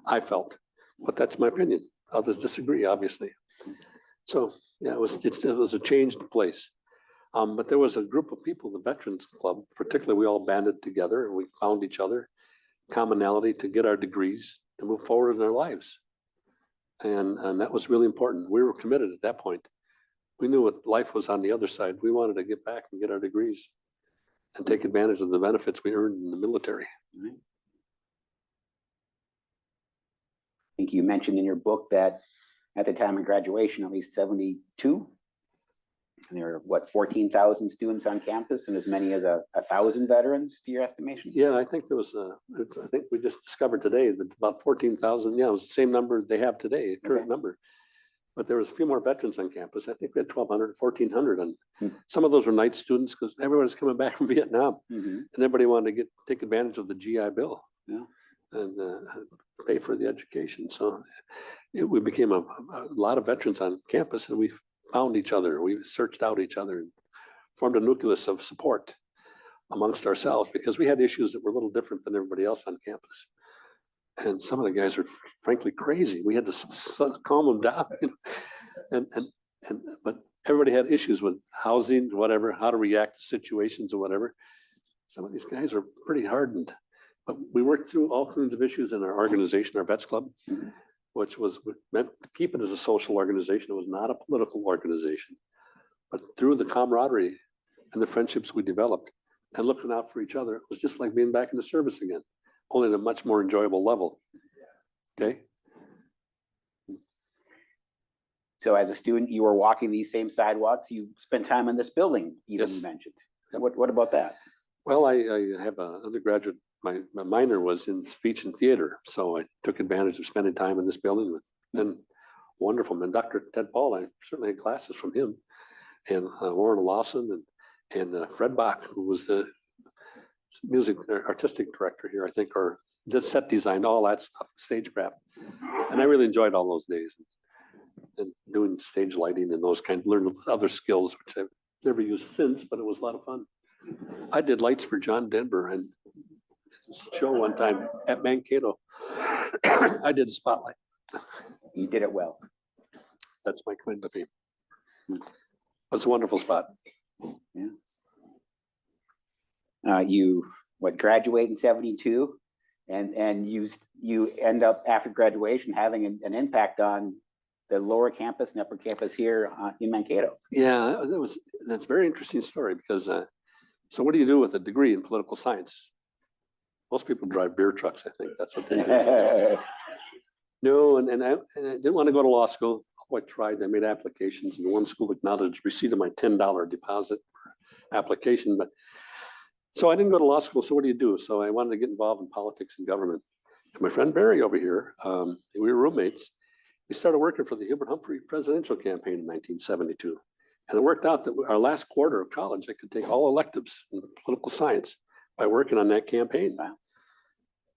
I felt. But that's my opinion. Others disagree, obviously. So yeah, it was a changed place. But there was a group of people, the Veterans Club, particularly, we all banded together and we found each other, commonality to get our degrees, to move forward in our lives. And that was really important. We were committed at that point. We knew what life was on the other side. We wanted to get back and get our degrees and take advantage of the benefits we earned in the military. I think you mentioned in your book that at the time of graduation, at least 72, and there are what, 14,000 students on campus and as many as 1,000 veterans to your estimation? Yeah, I think there was I think we just discovered today that about 14,000, yeah, it was the same number they have today, current number. But there was a few more veterans on campus. I think we had 1,200, 1,400. And some of those were night students because everybody's coming back from Vietnam. And everybody wanted to take advantage of the GI Bill and pay for the education. So we became a lot of veterans on campus, and we found each other. We searched out each other and formed a nucleus of support amongst ourselves because we had issues that were a little different than everybody else on campus. And some of the guys were frankly crazy. We had to calm them down. But everybody had issues with housing, whatever, how to react to situations or whatever. Some of these guys were pretty hardened. But we worked through all kinds of issues in our organization, our Vets Club, which was meant to keep it as a social organization. It was not a political organization. But through the camaraderie and the friendships we developed and looking out for each other, it was just like being back in the service again, only at a much more enjoyable level. Okay. So as a student, you were walking these same sidewalks. You spent time in this building, even you mentioned. What about that? Well, I have an undergraduate, my minor was in speech and theater. So I took advantage of spending time in this building with then wonderful men. Dr. Ted Paul, I certainly had classes from him, and Warren Lawson and Fred Bach, who was the music artistic director here, I think, or did set design, all that stuff, stagecraft. And I really enjoyed all those days and doing stage lighting and those kinds, learned other skills, which I've never used since, but it was a lot of fun. I did lights for John Denver and show one time at Mankato. I did a spotlight. You did it well. That's my claim to fame. It's a wonderful spot. Yeah. You graduate in 72, and you end up after graduation having an impact on the lower campus and upper campus here in Mankato. Yeah, that's a very interesting story because so what do you do with a degree in political science? Most people drive beer trucks, I think that's what they do. No, and I didn't want to go to law school. I tried, I made applications, and one school acknowledged receipt of my $10 deposit application, but so I didn't go to law school. So what do you do? So I wanted to get involved in politics and government. And my friend Barry over here, we were roommates. We started working for the Hubert Humphrey presidential campaign in 1972. And it worked out that our last quarter of college, I could take all electives in political science by working on that campaign. Wow.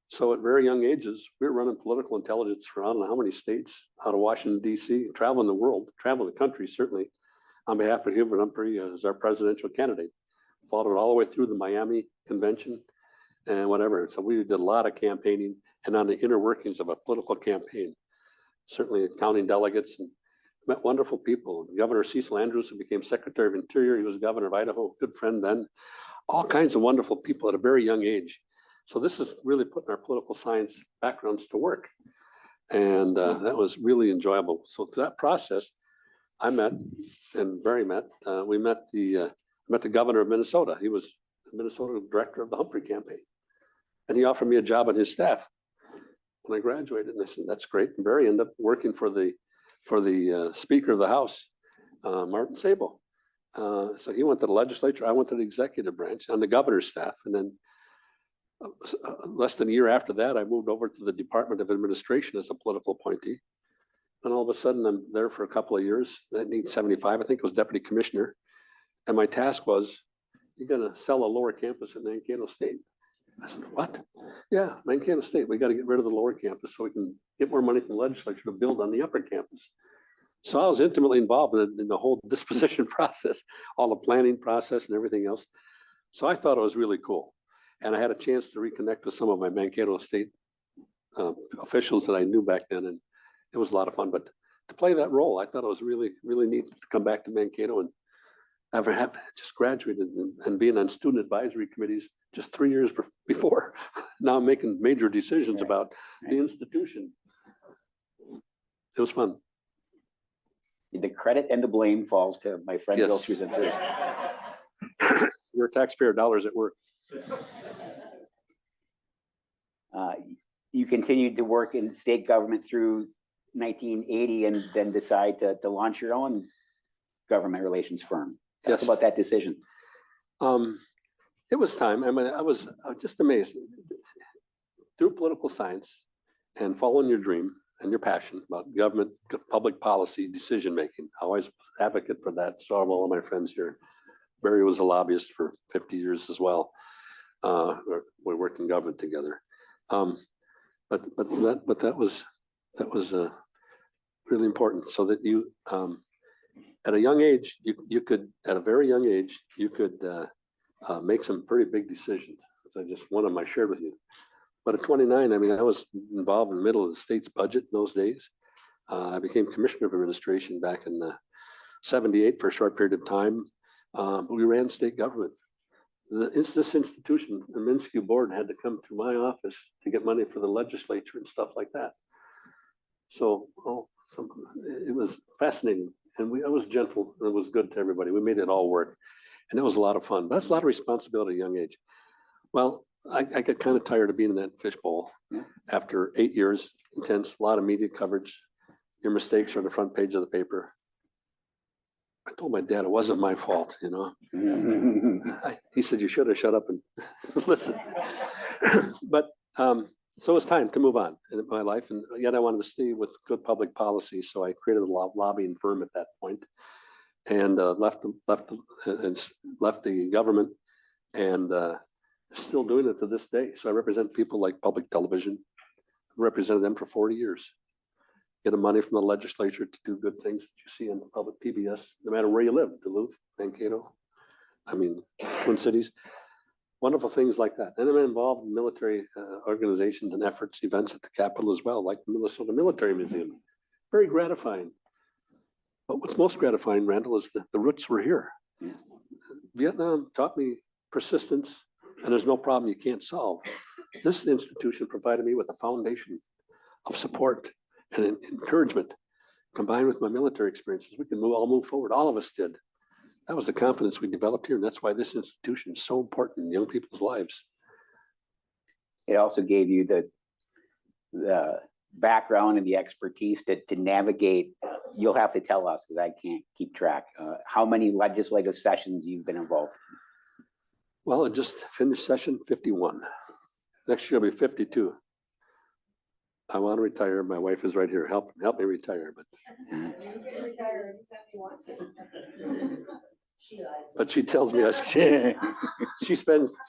So at very young ages, we were running political intelligence for I don't know how many states out of Washington, D.C., traveling the world, traveling the country, certainly, on behalf of Hubert Humphrey as our presidential candidate. Followed it all the way through the Miami convention and whatever. So we did a lot of campaigning and on the inner workings of a political campaign, certainly counting delegates, and met wonderful people. Governor Cecil Andrews, who became Secretary of Interior, he was governor of Idaho, good friend then. All kinds of wonderful people at a very young age. So this is really putting our political science backgrounds to work. And that was really enjoyable. So through that process, I met, and Barry met, we met the governor of Minnesota. He was the Minnesota director of the Humphrey campaign. And he offered me a job on his staff when I graduated. And I said, that's great. And Barry ended up working for the Speaker of the House, Martin Sable. So he went to the legislature. I went to the executive branch on the governor's staff. And then less than a year after that, I moved over to the Department of Administration as a political appointee. And all of a sudden, I'm there for a couple of years. At 1975, I think, I was deputy commissioner. And my task was, you're going to sell a lower campus at Mankato State. I said, what? Yeah, Mankato State. We got to get rid of the lower campus so we can get more money from the legislature to build on the upper campus. So I was intimately involved in the whole disposition process, all the planning process and everything else. So I thought it was really cool. And I had a chance to reconnect with some of my Mankato State officials that I knew back then. And it was a lot of fun. But to play that role, I thought it was really, really neat to come back to Mankato and have just graduated and being on student advisory committees just 3 years before. Now I'm making major decisions about the institution. It was fun. The credit and the blame falls to my friend Bill Strusinski. Your taxpayer dollars at work. You continued to work in state government through 1980 and then decide to launch your own government relations firm. Talk about that decision. It was time. I mean, I was just amazed. Through political science and following your dream and your passion about government, public policy, decision-making, I always advocate for that. So are all of my friends here. Barry was a lobbyist for 50 years as well. We worked in government together. But that was really important, so that you, at a young age, you could, at a very young age, you could make some pretty big decisions. So one of them I shared with you. But at 29, I mean, I was involved in the middle of the state's budget in those days. I became commissioner of administration back in 78 for a short period of time. We ran state government. This institution, the Minsky board, had to come through my office to get money for the legislature and stuff like that. So, it was fascinating. And I was gentle and it was good to everybody. We made it all work. And it was a lot of fun. But that's a lot of responsibility at a young age. Well, I got kind of tired of being in that fishbowl after 8 years, intense, a lot of media coverage. Your mistakes are on the front page of the paper. I told my dad it wasn't my fault, you know. He said, you should have shut up and listen. But so it's time to move on in my life. And yet I wanted to stay with good public policy. So I created a lobbying firm at that point and left the government and still doing it to this day. So I represent people like public television, represented them for 40 years. Get money from the legislature to do good things that you see on the public PBS, no matter where you live, Duluth, Mankato, I mean, Twin Cities, wonderful things like that. And I'm involved in military organizations and efforts, events at the Capitol as well, like the Minnesota Military Museum. Very gratifying. But what's most gratifying, Randal, is the roots were here. Vietnam taught me persistence, and there's no problem you can't solve. This institution provided me with a foundation of support and encouragement, combined with my military experiences. We can all move forward. All of us did. That was the confidence we developed here. And that's why this institution is so important in young people's lives. It also gave you the background and the expertise to navigate. You'll have to tell us, because I can't keep track, how many legislative sessions you've been involved in. Well, I just finished session 51. Next year will be 52. I want to retire. My wife is right here. Help me retire. But You can retire anytime you want to. But she tells me she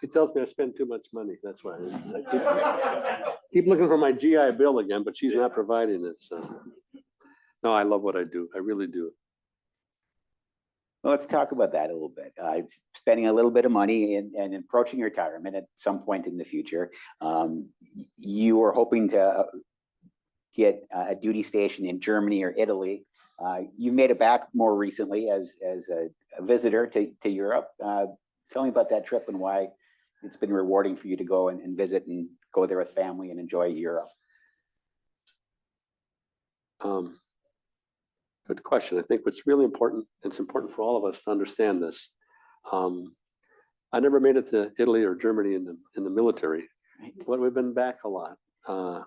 tells me I spend too much money. That's why I keep looking for my GI Bill again, but she's not providing it. So no, I love what I do. I really do. Well, let's talk about that a little bit. Spending a little bit of money and approaching retirement at some point in the future. You were hoping to get a duty station in Germany or Italy. You made it back more recently as a visitor to Europe. Tell me about that trip and why it's been rewarding for you to go and visit and go there with family and enjoy Europe. Good question. I think what's really important, it's important for all of us to understand this. I never made it to Italy or Germany in the military, but we've been back a lot.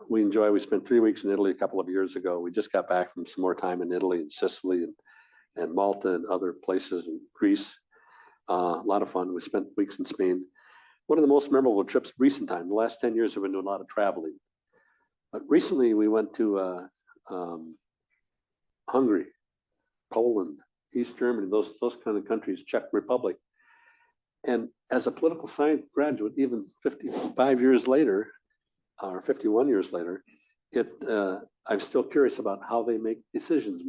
We spent 3 weeks in Italy a couple of years ago. We just got back from some more time in Italy and Sicily and Malta and other places in Greece. A lot of fun. We spent weeks in Spain. one of the most memorable trips recent time. The last 10 years, I've been doing a lot of traveling. But recently we went to Hungary, Poland, East Germany, those kind of countries, Czech Republic. And as a political science graduate, even 55 years later, or 51 years later, I'm still curious about how they make decisions,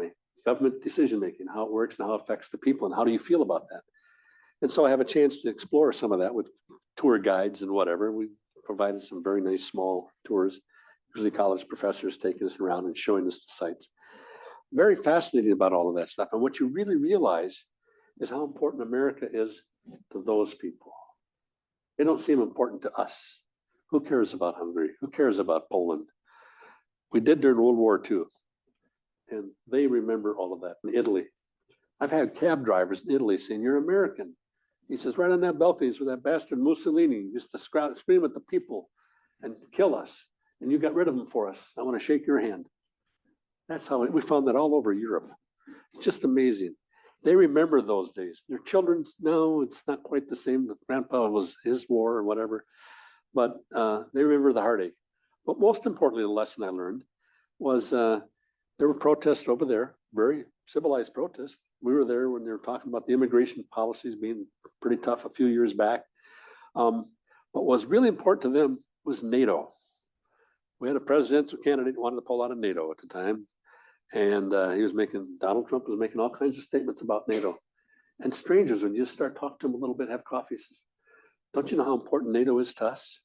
government decision making, how it works and how it affects the people, and how do you feel about that? And so I have a chance to explore some of that with tour guides and whatever. We provided some very nice small tours, usually college professors taking us around and showing us the sites. Very fascinating about all of that stuff. And what you really realize is how important America is to those people. They don't seem important to us. Who cares about Hungary? Who cares about Poland? We did during World War II, and they remember all of that. In Italy, I've had cab drivers in Italy saying, "You're American." He says, "Right on that balcony is where that bastard Mussolini used to scream at the people and kill us, and you got rid of him for us. I want to shake your hand." That's how we found that all over Europe. It's just amazing. They remember those days. Their children, no, it's not quite the same. Grandpa was his war or whatever, but they remember the heartache. But most importantly, the lesson I learned was there were protests over there, very civilized protests. We were there when they were talking about the immigration policies being pretty tough a few years back. What was really important to them was NATO. We had a presidential candidate who wanted to pull out of NATO at the time. And Donald Trump was making all kinds of statements about NATO. And strangers, when you just start talking to them a little bit, have coffee, says, "Don't you know how important NATO is to us?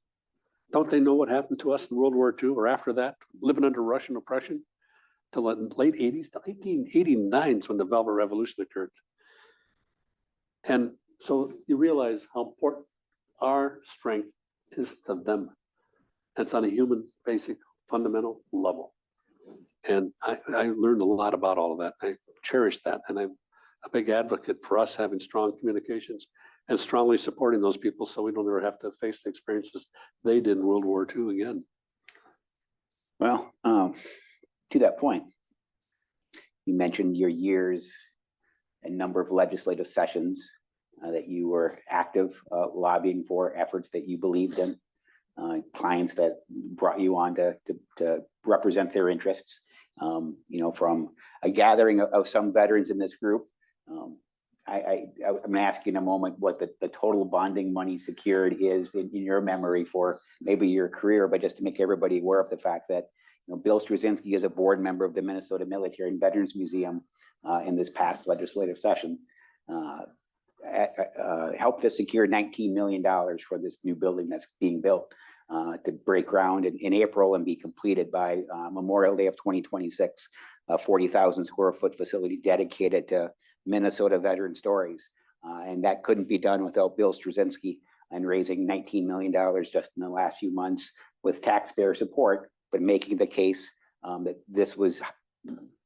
Don't they know what happened to us in World War II or after that, living under Russian oppression till the late 80s, to 1889 is when the Velvet Revolution occurred." And so you realize how important our strength is to them. It's on a human, basic, fundamental level. And I learned a lot about all of that. I cherish that. And I'm a big advocate for us having strong communications and strongly supporting those people so we don't ever have to face the experiences they did in World War II again. Well, to that point, you mentioned your years and number of legislative sessions that you were active lobbying for, efforts that you believed in, clients that brought you on to represent their interests. From a gathering of some veterans in this group, I'm going to ask you in a moment what the total bonding money secured is in your memory for maybe your career, but just to make everybody aware of the fact that Bill Strusinski is a board member of the Minnesota Military and Veterans Museum in this past legislative session, helped us secure $19 million for this new building that's being built to break ground in April and be completed by Memorial Day of 2026, a 40,000 square foot facility dedicated to Minnesota veteran stories. And that couldn't be done without Bill Strusinski and raising $19 million just in the last few months with taxpayer support, but making the case that this was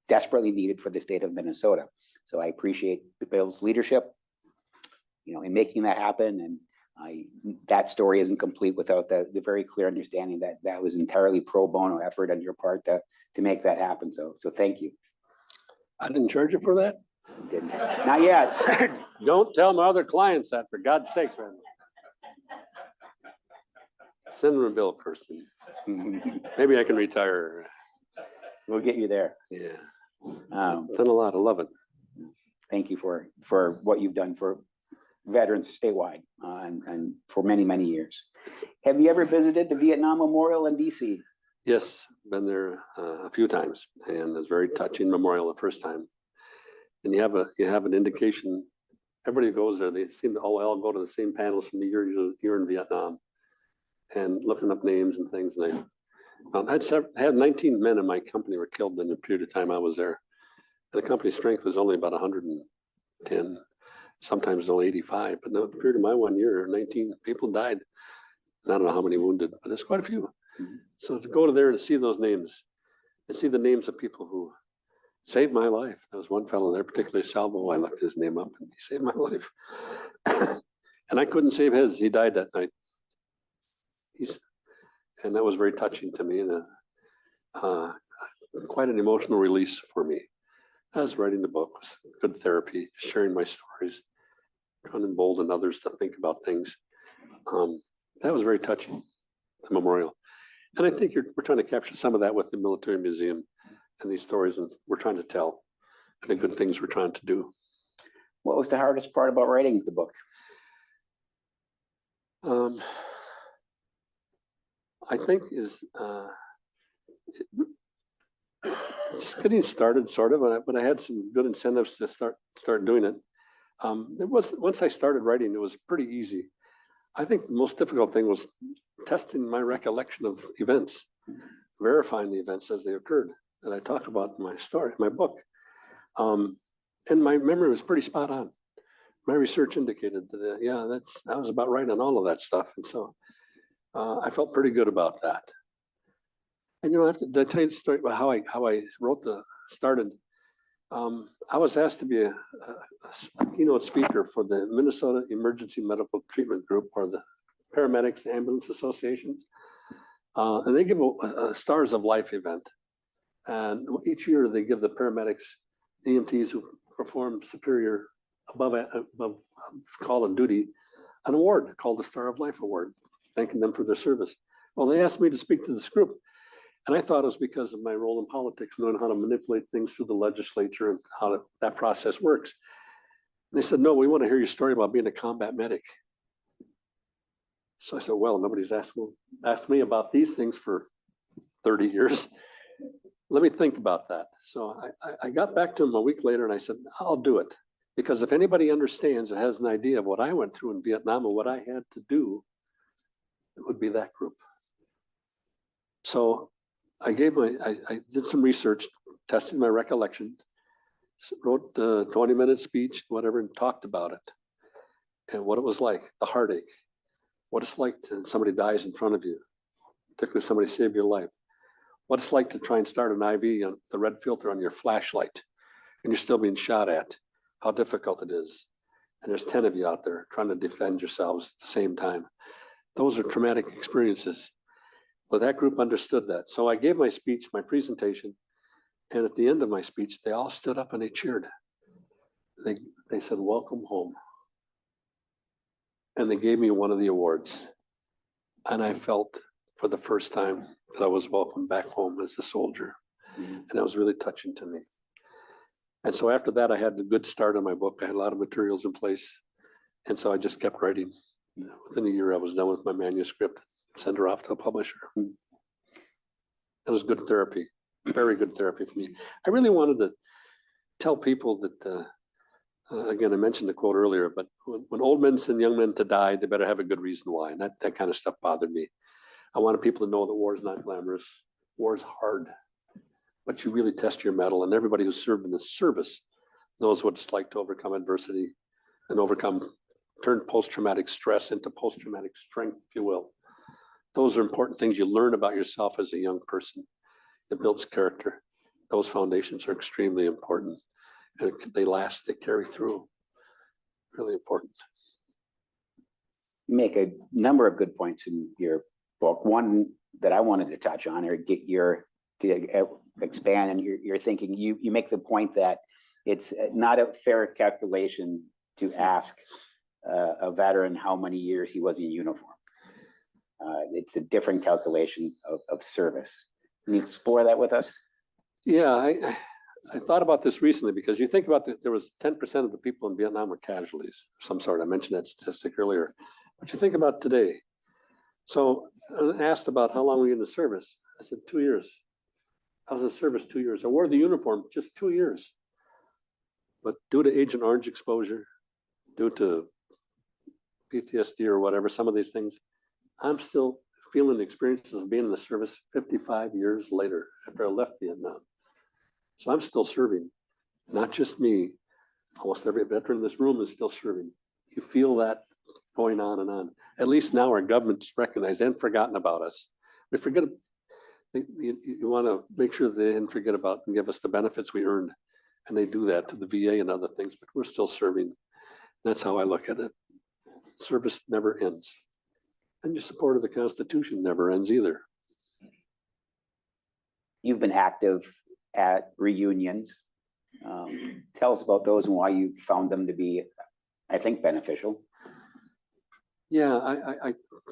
desperately needed for the state of Minnesota. So I appreciate Bill's leadership, in making that happen. And that story isn't complete without the very clear understanding that that was entirely pro bono effort on your part to make that happen. So thank you. I didn't charge you for that? Didn't. Not yet. Don't tell my other clients that, for God's sakes, man. Send them a bill, Kirsten. Maybe I can retire. We'll get you there. Yeah. Done a lot. I love it. Thank you for what you've done for veterans statewide and for many, many years. Have you ever visited the Vietnam Memorial in DC? Yes, been there a few times, and it's very touching memorial the first time. And you have an indication. Everybody goes there. They seem to all go to the same panels from the year in Vietnam, and looking up names and things. And I had 19 men in my company were killed in the period of time I was there. And the company strength was only about 110. Sometimes only 85, but in the period of my 1 year, 19 people died. And I don't know how many wounded, but there's quite a few. So to go to there and see those names and see the names of people who saved my life. There was one fellow there, particularly Salvo. I looked his name up and he saved my life. And I couldn't save his. He died that night. And that was very touching to me, and quite an emotional release for me. As writing the book was good therapy, sharing my stories, trying to embolden others to think about things. That was very touching, the memorial. And I think we're trying to capture some of that with the military museum and these stories, and we're trying to tell, and the good things we're trying to do. What was the hardest part about writing the book? I think is just getting started, sort of, but I had some good incentives to start doing it. Once I started writing, it was pretty easy. I think the most difficult thing was testing my recollection of events, verifying the events as they occurred that I talk about in my story, my book. And my memory was pretty spot on. My research indicated that, yeah, I was about right on all of that stuff. And so I felt pretty good about that. And, you know, did I tell you the story about how I started? I was asked to be a keynote speaker for the Minnesota Emergency Medical Treatment Group, or the Paramedics Ambulance Associations. And they give a Stars of Life event. And each year they give the paramedics, EMTs who perform superior above call and duty, an award called the Star of Life Award, thanking them for their service. Well, they asked me to speak to this group. And I thought it was because of my role in politics, knowing how to manipulate things through the legislature and how that process works. And they said, no, we want to hear your story about being a combat medic. So I said, well, nobody's asked me about these things for 30 years. Let me think about that. So I got back to him a week later and I said, I'll do it. Because if anybody understands or has an idea of what I went through in Vietnam and what I had to do, it would be that group. So I did some research, tested my recollection, wrote the 20-minute speech, whatever, and talked about it. And what it was like, the heartache, what it's like to somebody dies in front of you, particularly if somebody saved your life. What it's like to try and start an IV on the red filter on your flashlight and you're still being shot at, how difficult it is. And there's 10 of you out there trying to defend yourselves at the same time. Those are traumatic experiences. Well, that group understood that. So I gave my speech, my presentation, and at the end of my speech, they all stood up and they cheered. They said, welcome home. And they gave me one of the awards. And I felt for the first time that I was welcome back home as a soldier. And that was really touching to me. And so after that, I had a good start on my book. I had a lot of materials in place. And so I just kept writing. Within a year, I was done with my manuscript, sent her off to a publisher. It was good therapy, very good therapy for me. I really wanted to tell people that, again, I mentioned the quote earlier, but when old men send young men to die, they better have a good reason why. And that kind of stuff bothered me. I wanted people to know that war is not glamorous. War is hard, but you really test your mettle. And everybody who's served in the service knows what it's like to overcome adversity and turn post-traumatic stress into post-traumatic strength, if you will. Those are important things you learn about yourself as a young person. It builds character. Those foundations are extremely important. And they last, they carry through. Really important. You make a number of good points in your book. One that I wanted to touch on or expand on your thinking. You make the point that it's not a fair calculation to ask a veteran how many years he was in uniform. It's a different calculation of service. Can you explore that with us? Yeah, I thought about this recently because you think about there was 10% of the people in Vietnam were casualties of some sort. I mentioned that statistic earlier. But you think about today. So I asked about how long were you in the service? I said 2 years. I was in the service 2 years. I wore the uniform just 2 years. But due to Agent Orange exposure, due to PTSD or whatever, some of these things, I'm still feeling the experiences of being in the service 55 years later after I left Vietnam. So I'm still serving, not just me. Almost every veteran in this room is still serving. You feel that going on and on. At least now our government's recognized and forgotten about us. We forget, you want to make sure they didn't forget about and give us the benefits we earned. And they do that to the VA and other things, but we're still serving. That's how I look at it. Service never ends. And your support of the Constitution never ends either. You've been active at reunions. Tell us about those and why you found them to be, I think, beneficial. Yeah,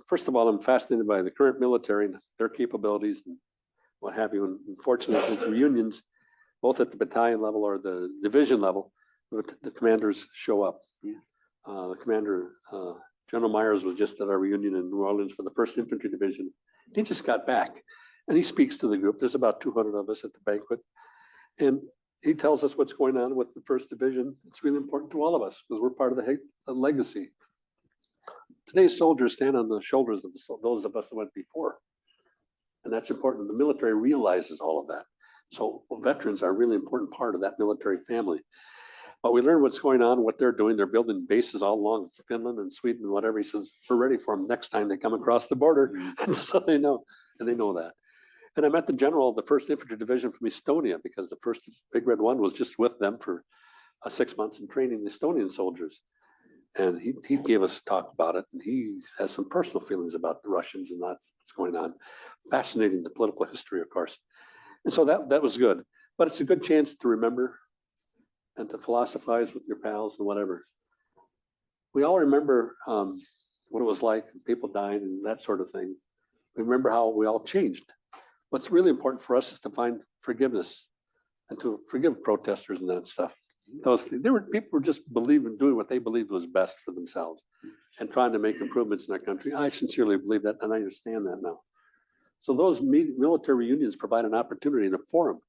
first of all, I'm fascinated by the current military and their capabilities and what have you. And unfortunately, with reunions, both at the battalion level or the division level, the commanders show up. Yeah. The commander, General Myers, was just at our reunion in New Orleans for the 1st Infantry Division. He just got back and he speaks to the group. There's about 200 of us at the banquet. And he tells us what's going on with the 1st Division. It's really important to all of us because we're part of the legacy. Today's soldiers stand on the shoulders of those of us that went before. And that's important. The military realizes all of that. So veterans are a really important part of that military family. But we learn what's going on, what they're doing. They're building bases all along Finland and Sweden and whatever. He says, we're ready for them next time they come across the border. And so they know, and they know that. And I met the general of the 1st Infantry Division from Estonia because the 1st Big Red One was just with them for 6 months in training the Estonian soldiers. And he gave us a talk about it. And he has some personal feelings about the Russians and that's what's going on. Fascinating, the political history, of course. And so that was good. But it's a good chance to remember and to philosophize with your pals and whatever. We all remember what it was like, people died and that sort of thing. We remember how we all changed. What's really important for us is to find forgiveness and to forgive protesters and that stuff. People were just doing what they believed was best for themselves and trying to make improvements in our country. I sincerely believe that, and I understand that now. So those military reunions provide an opportunity and a forum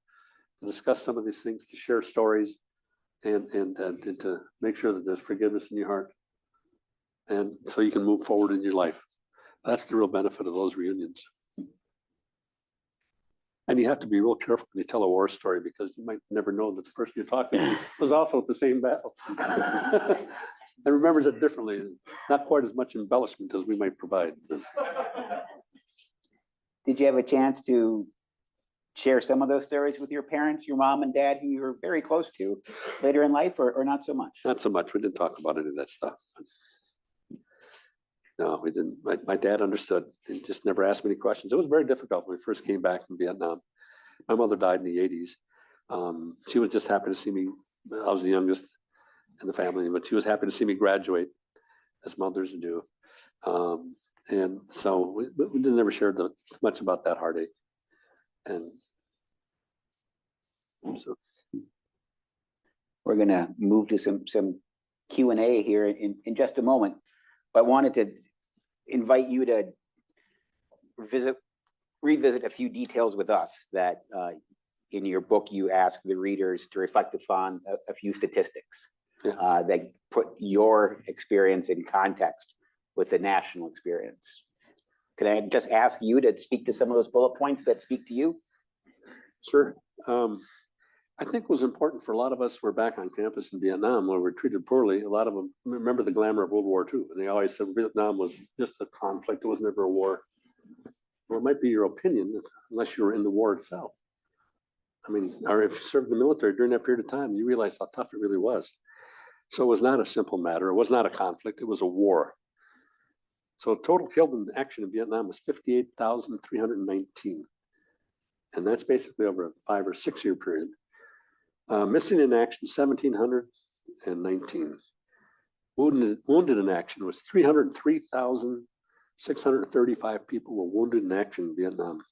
to discuss some of these things, to share stories, and to make sure that there's forgiveness in your heart, and so you can move forward in your life. That's the real benefit of those reunions. And you have to be real careful when you tell a war story because you might never know that the person you're talking to was also at the same battle and remembers it differently. Not quite as much embellishment as we might provide. Did you have a chance to share some of those stories with your parents, your mom and dad, who you were very close to later in life, or not so much? Not so much. We didn't talk about any of that stuff. No, we didn't. My dad understood. He just never asked me any questions. It was very difficult when we first came back from Vietnam. My mother died in the 80s. She was just happy to see me. I was the youngest in the family, but she was happy to see me graduate, as mothers do. And so we didn't ever share much about that heartache. And so we're going to move to some Q&A here in just a moment, but wanted to invite you to revisit a few details with us that in your book you ask the readers to reflect upon a few statistics that put your experience in context with the national experience. Can I just ask you to speak to some of those bullet points that speak to you? Sure. I think it was important for a lot of us who were back on campus in Vietnam where we were treated poorly. A lot of them remember the glamour of World War II, and they always said Vietnam was just a conflict. It was never a war. Well, it might be your opinion, unless you were in the war itself. I mean, or if you served in the military during that period of time, you realize how tough it really was. So it was not a simple matter. It was not a conflict. It was a war. So total killed in action in Vietnam was 58,319. And that's basically over a 5 or 6 year period. Missing in action, 1,719. Wounded in action was 303,635 people were wounded in action in Vietnam.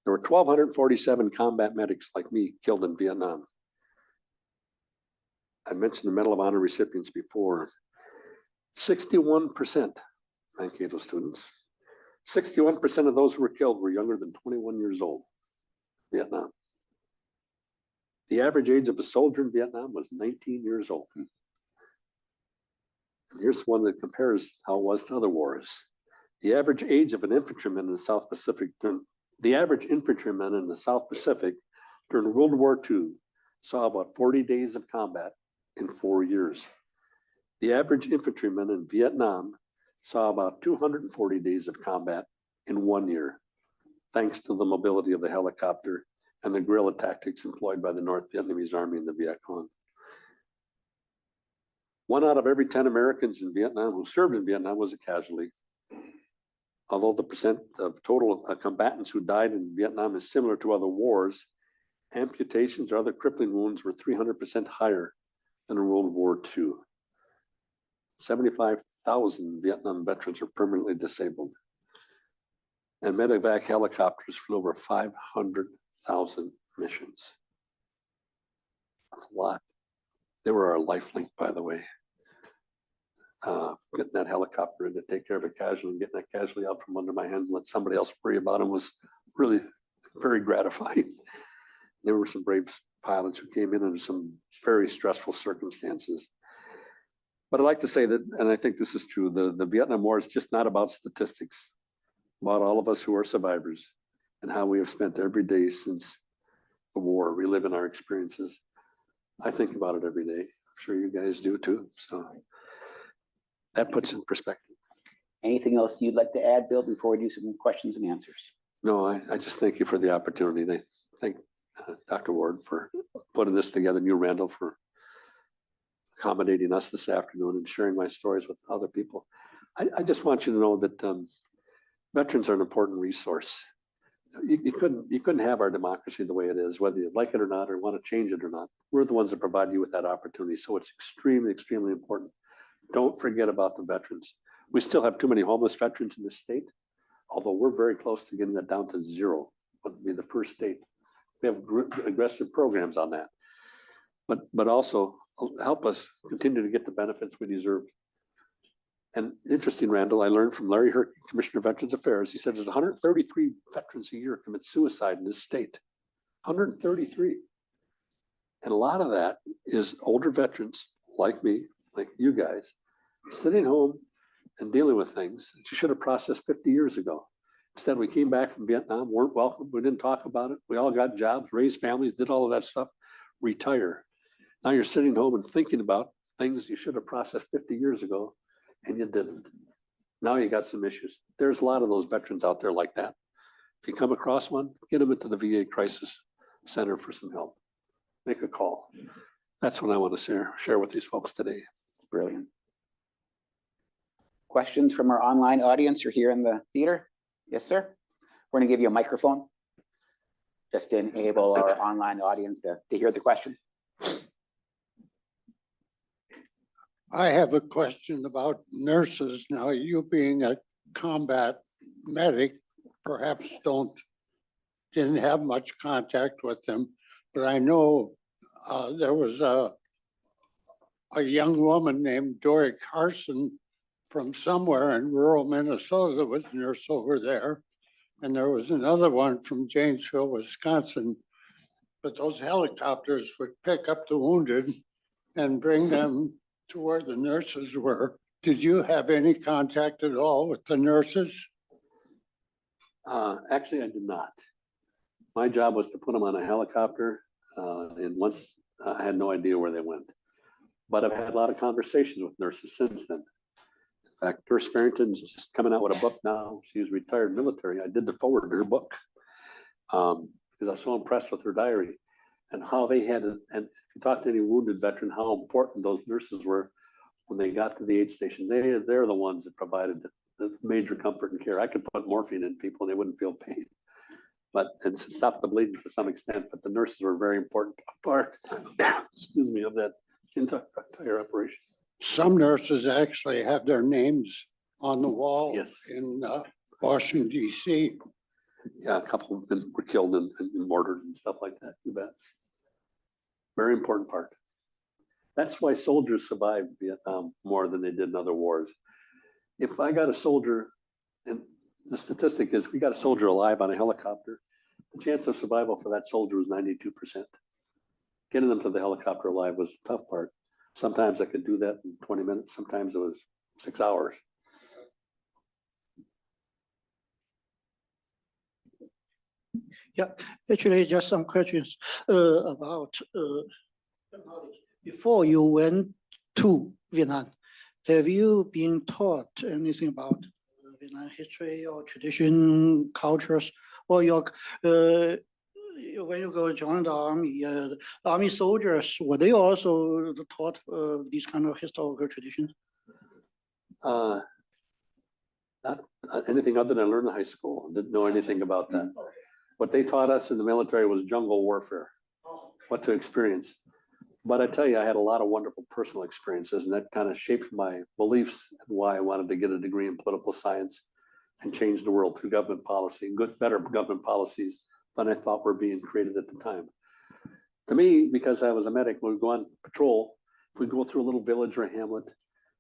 There were 1,247 combat medics like me killed in Vietnam. I mentioned the Medal of Honor recipients before. 61% Mankato students. 61% of those who were killed were younger than 21 years old. Vietnam. The average age of a soldier in Vietnam was 19 years old. And here's one that compares how it was to other wars. The average age of an infantryman in the South Pacific, the average infantryman in the South Pacific during World War II saw about 40 days of combat in 4 years. The average infantryman in Vietnam saw about 240 days of combat in 1 year, thanks to the mobility of the helicopter and the guerrilla tactics employed by the North Vietnamese Army and the Viet Cong. 1 out of every 10 Americans in Vietnam who served in Vietnam was a casualty. Although the percent of total combatants who died in Vietnam is similar to other wars, amputations or other crippling wounds were 300% higher than in World War II. 75,000 Vietnam veterans are permanently disabled. And medevac helicopters flew over 500,000 missions. That's a lot. They were our lifelink, by the way. Getting that helicopter in to take care of a casualty and getting that casualty out from under my hands and let somebody else worry about him was really very gratifying. There were some brave pilots who came in under some very stressful circumstances. But I'd like to say that, and I think this is true, the Vietnam War is just not about statistics, about all of us who are survivors and how we have spent every day since the war, reliving our experiences. I think about it every day. I'm sure you guys do too. So that puts in perspective. Anything else you'd like to add, Bill, before we do some questions and answers? No, I just thank you for the opportunity. And I thank Dr. Ward for putting this together, and you, Randal, for accommodating us this afternoon and sharing my stories with other people. I just want you to know that veterans are an important resource. You couldn't have our democracy the way it is, whether you like it or not, or want to change it or not. We're the ones that provide you with that opportunity. So it's extremely, extremely important. Don't forget about the veterans. We still have too many homeless veterans in this state, although we're very close to getting that down to zero. Would be the first state. We have aggressive programs on that, but also help us continue to get the benefits we deserve. And interesting, Randal, I learned from Larry Herc, Commissioner of Veterans Affairs. He said there's 133 veterans a year commit suicide in this state. 133. And a lot of that is older veterans like me, like you guys, sitting home and dealing with things that you should have processed 50 years ago. Instead, we came back from Vietnam, weren't welcome, we didn't talk about it. We all got jobs, raised families, did all of that stuff, retire. Now you're sitting home and thinking about things you should have processed 50 years ago, and you didn't. Now you got some issues. There's a lot of those veterans out there like that. If you come across one, get them into the VA Crisis Center for some help. Make a call. That's what I want to share with these folks today. It's brilliant. Questions from our online audience or here in the theater? Yes, sir. We're going to give you a microphone just to enable our online audience to hear the question. I have a question about nurses. Now, you being a combat medic, perhaps didn't have much contact with them, but I know there was a young woman named Dory Carson from somewhere in rural Minnesota was a nurse over there. And there was another one from Janesville, Wisconsin. But those helicopters would pick up the wounded and bring them to where the nurses were. Did you have any contact at all with the nurses? Actually, I did not. My job was to put them on a helicopter, and once I had no idea where they went. But I've had a lot of conversations with nurses since then. In fact, Nurse Farrington's just coming out with a book now. She's retired military. I did the forward to her book because I was so impressed with her diary and how they had, and if you talk to any wounded veteran, how important those nurses were when they got to the aid station. They're the ones that provided the major comfort and care. I could put morphine in people and they wouldn't feel pain, and stop the bleeding to some extent. But the nurses were a very important part, excuse me, of that entire operation. Some nurses actually have their names on the wall. Yes. In Washington, D.C. Yeah, a couple of them were killed and mortared and stuff like that. You bet. Very important part. That's why soldiers survived Vietnam more than they did in other wars. If I got a soldier, and the statistic is, if we got a soldier alive on a helicopter, the chance of survival for that soldier was 92%. Getting them to the helicopter alive was the tough part. Sometimes I could do that in 20 minutes. Sometimes it was 6 hours. Yeah, actually, just some questions about before you went to Vietnam. Have you been taught anything about Vietnam history or tradition, cultures, or your when you go join the army soldiers, were they also taught these kind of historical traditions? Not anything other than I learned in high school. Didn't know anything about that. What they taught us in the military was jungle warfare, what to experience. But I tell you, I had a lot of wonderful personal experiences, and that kind of shaped my beliefs and why I wanted to get a degree in political science and change the world through government policy, better government policies than I thought were being created at the time. To me, because I was a medic, when we go on patrol, if we go through a little village or a hamlet,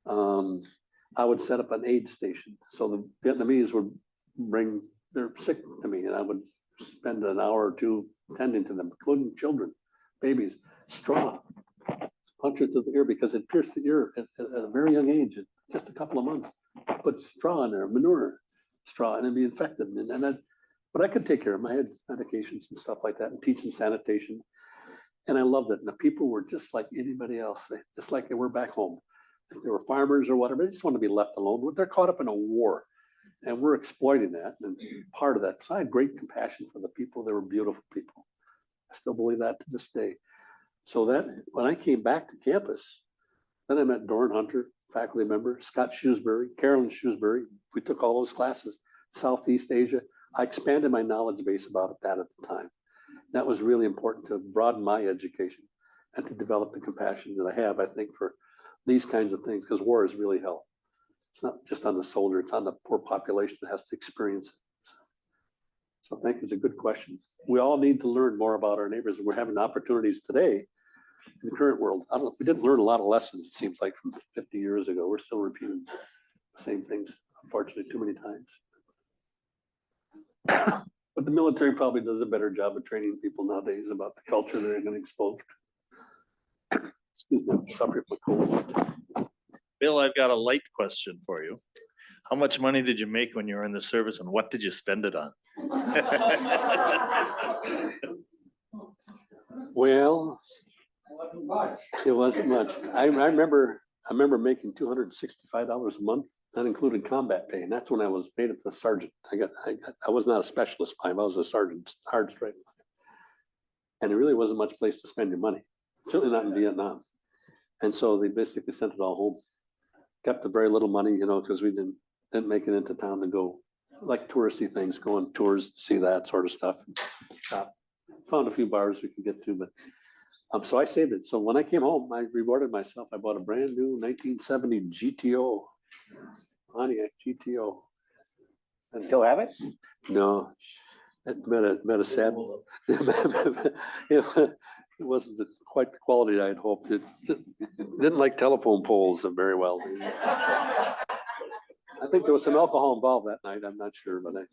I would set up an aid station. So the Vietnamese would bring their sick to me, and I would spend an hour or two tending to them, including children, babies. Straw, punch it to the ear because it pierced the ear at a very young age, at just a couple of months. Put straw in there, manure straw, and it'd be infected. But I could take care of them. I had medications and stuff like that, and teach them sanitation. And I loved it. And the people were just like anybody else, just like they were back home. If they were farmers or whatever, they just want to be left alone. They're caught up in a war, and we're exploiting that and part of that. So I had great compassion for the people. They were beautiful people. I still believe that to this day. So that when I came back to campus, then I met Doran Hunter, faculty member, Scott Shrewsbury, Carolyn Shrewsbury. We took all those classes, Southeast Asia. I expanded my knowledge base about that at the time. That was really important to broaden my education and to develop the compassion that I have, I think, for these kinds of things, because war is really hell. It's not just on the soldier, it's on the poor population that has to experience it. So I think it's a good question. We all need to learn more about our neighbors. We're having opportunities today in the current world. We didn't learn a lot of lessons, it seems like, from 50 years ago. We're still repeating the same things, unfortunately, too many times. But the military probably does a better job of training people nowadays about the culture they're going to expose. Excuse me, I'm suffering from cold. Bill, I've got a light question for you. How much money did you make when you were in the service, and what did you spend it on? Well, it wasn't much. I remember making $265 a month. That included combat pay, and that's when I was made it the sergeant. I was not a specialist 5. I was a sergeant, hard straight. And there really wasn't much place to spend your money. Certainly not in Vietnam. And so they basically sent it all home. Kept a very little money, because we didn't make it into town to go like touristy things, go on tours, see that sort of stuff. Found a few bars we could get to, but so I saved it. So when I came home, I rewarded myself. I bought a brand new 1970 GTO, Pontiac GTO. You still have it? No, it met a sad. It wasn't quite the quality I'd hoped. It didn't like telephone poles very well. I think there was some alcohol involved that night. I'm not sure, but it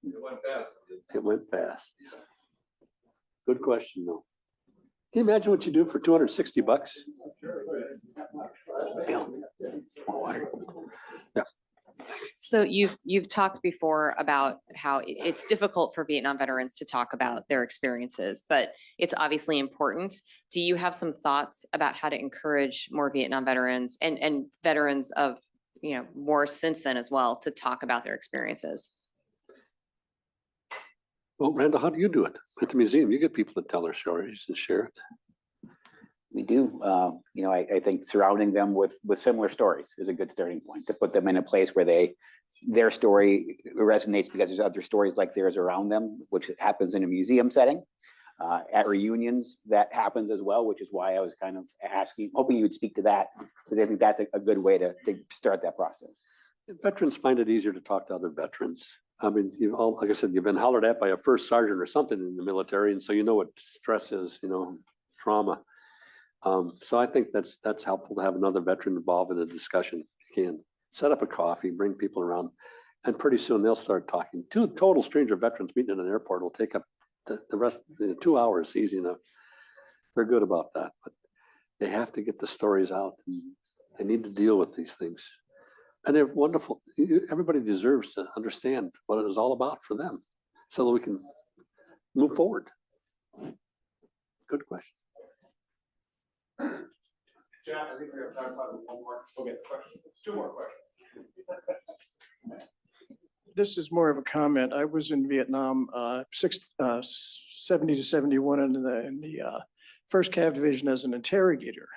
went fast. It went fast. Yeah. Good question, though. Can you imagine what you do for $260? Yeah. So you've talked before about how it's difficult for Vietnam veterans to talk about their experiences, but it's obviously important. Do you have some thoughts about how to encourage more Vietnam veterans and veterans of war since then as well to talk about their experiences? Well, Randal, how do you do it at the museum? You get people to tell their stories and share it. We do. I think surrounding them with similar stories is a good starting point to put them in a place where their story resonates because there's other stories like theirs around them, which happens in a museum setting. At reunions, that happens as well, which is why I was kind of hoping you would speak to that, because I think that's a good way to start that process. Veterans find it easier to talk to other veterans. I mean, like I said, you've been hollered at by a first sergeant or something in the military, and so you know what stress is, trauma. So I think that's helpful to have another veteran involved in the discussion. You can set up a coffee, bring people around, and pretty soon they'll start talking. 2 total stranger veterans meeting at an airport will take up the rest 2 hours, easy enough. They're good about that, but they have to get the stories out. And they need to deal with these things, and they're wonderful. Everybody deserves to understand what it is all about for them, so that we can move forward. Good question. Jeff, I think we have time for one more. Okay, question. 2 more questions. This is more of a comment. I was in Vietnam 70 to 71 in the first Cav Division as an interrogator.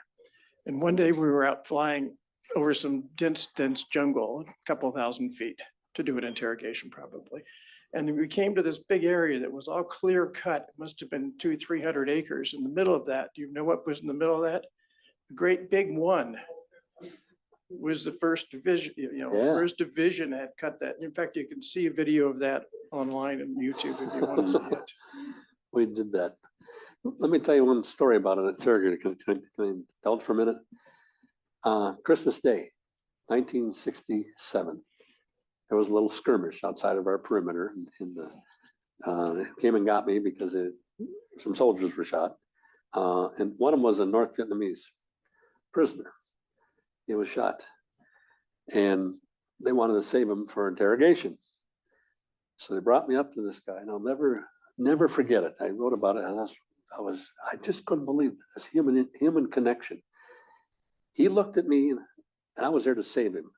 And one day we were out flying over some dense jungle, a couple of 1,000 feet to do an interrogation probably. And we came to this big area that was all clear cut. It must have been 200-300 acres. In the middle of that, do you know what was in the middle of that? The great big one was the first division, first division had cut that. In fact, you can see a video of that online on YouTube if you want to see it. We did that. Let me tell you one story about an interrogator. Can I indulge for a minute? Christmas Day, 1967. There was a little skirmish outside of our perimeter, and it came and got me because some soldiers were shot. And one of them was a North Vietnamese prisoner. He was shot, and they wanted to save him for interrogation. So they brought me up to this guy, and I'll never forget it. I wrote about it, and I just couldn't believe this human connection. He looked at me, and I was there to save him,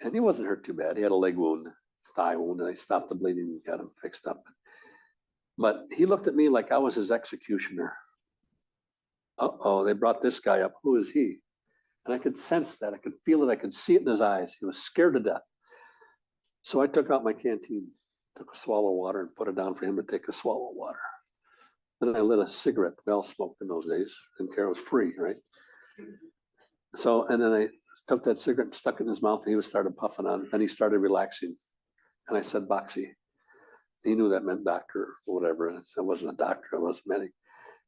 and he wasn't hurt too bad. He had a leg wound, thigh wound, and I stopped the bleeding and got him fixed up. But he looked at me like I was his executioner. Uh-oh, they brought this guy up. Who is he? And I could sense that. I could feel it. I could see it in his eyes. He was scared to death. So I took out my canteen, took a swallow of water, and put it down for him to take a swallow of water. Then I lit a cigarette. We all smoked in those days, and care was free, right? So, and then I took that cigarette and stuck it in his mouth, and he started puffing on it. Then he started relaxing. And I said, Boxy. He knew that meant doctor or whatever. I wasn't a doctor, I was a medic.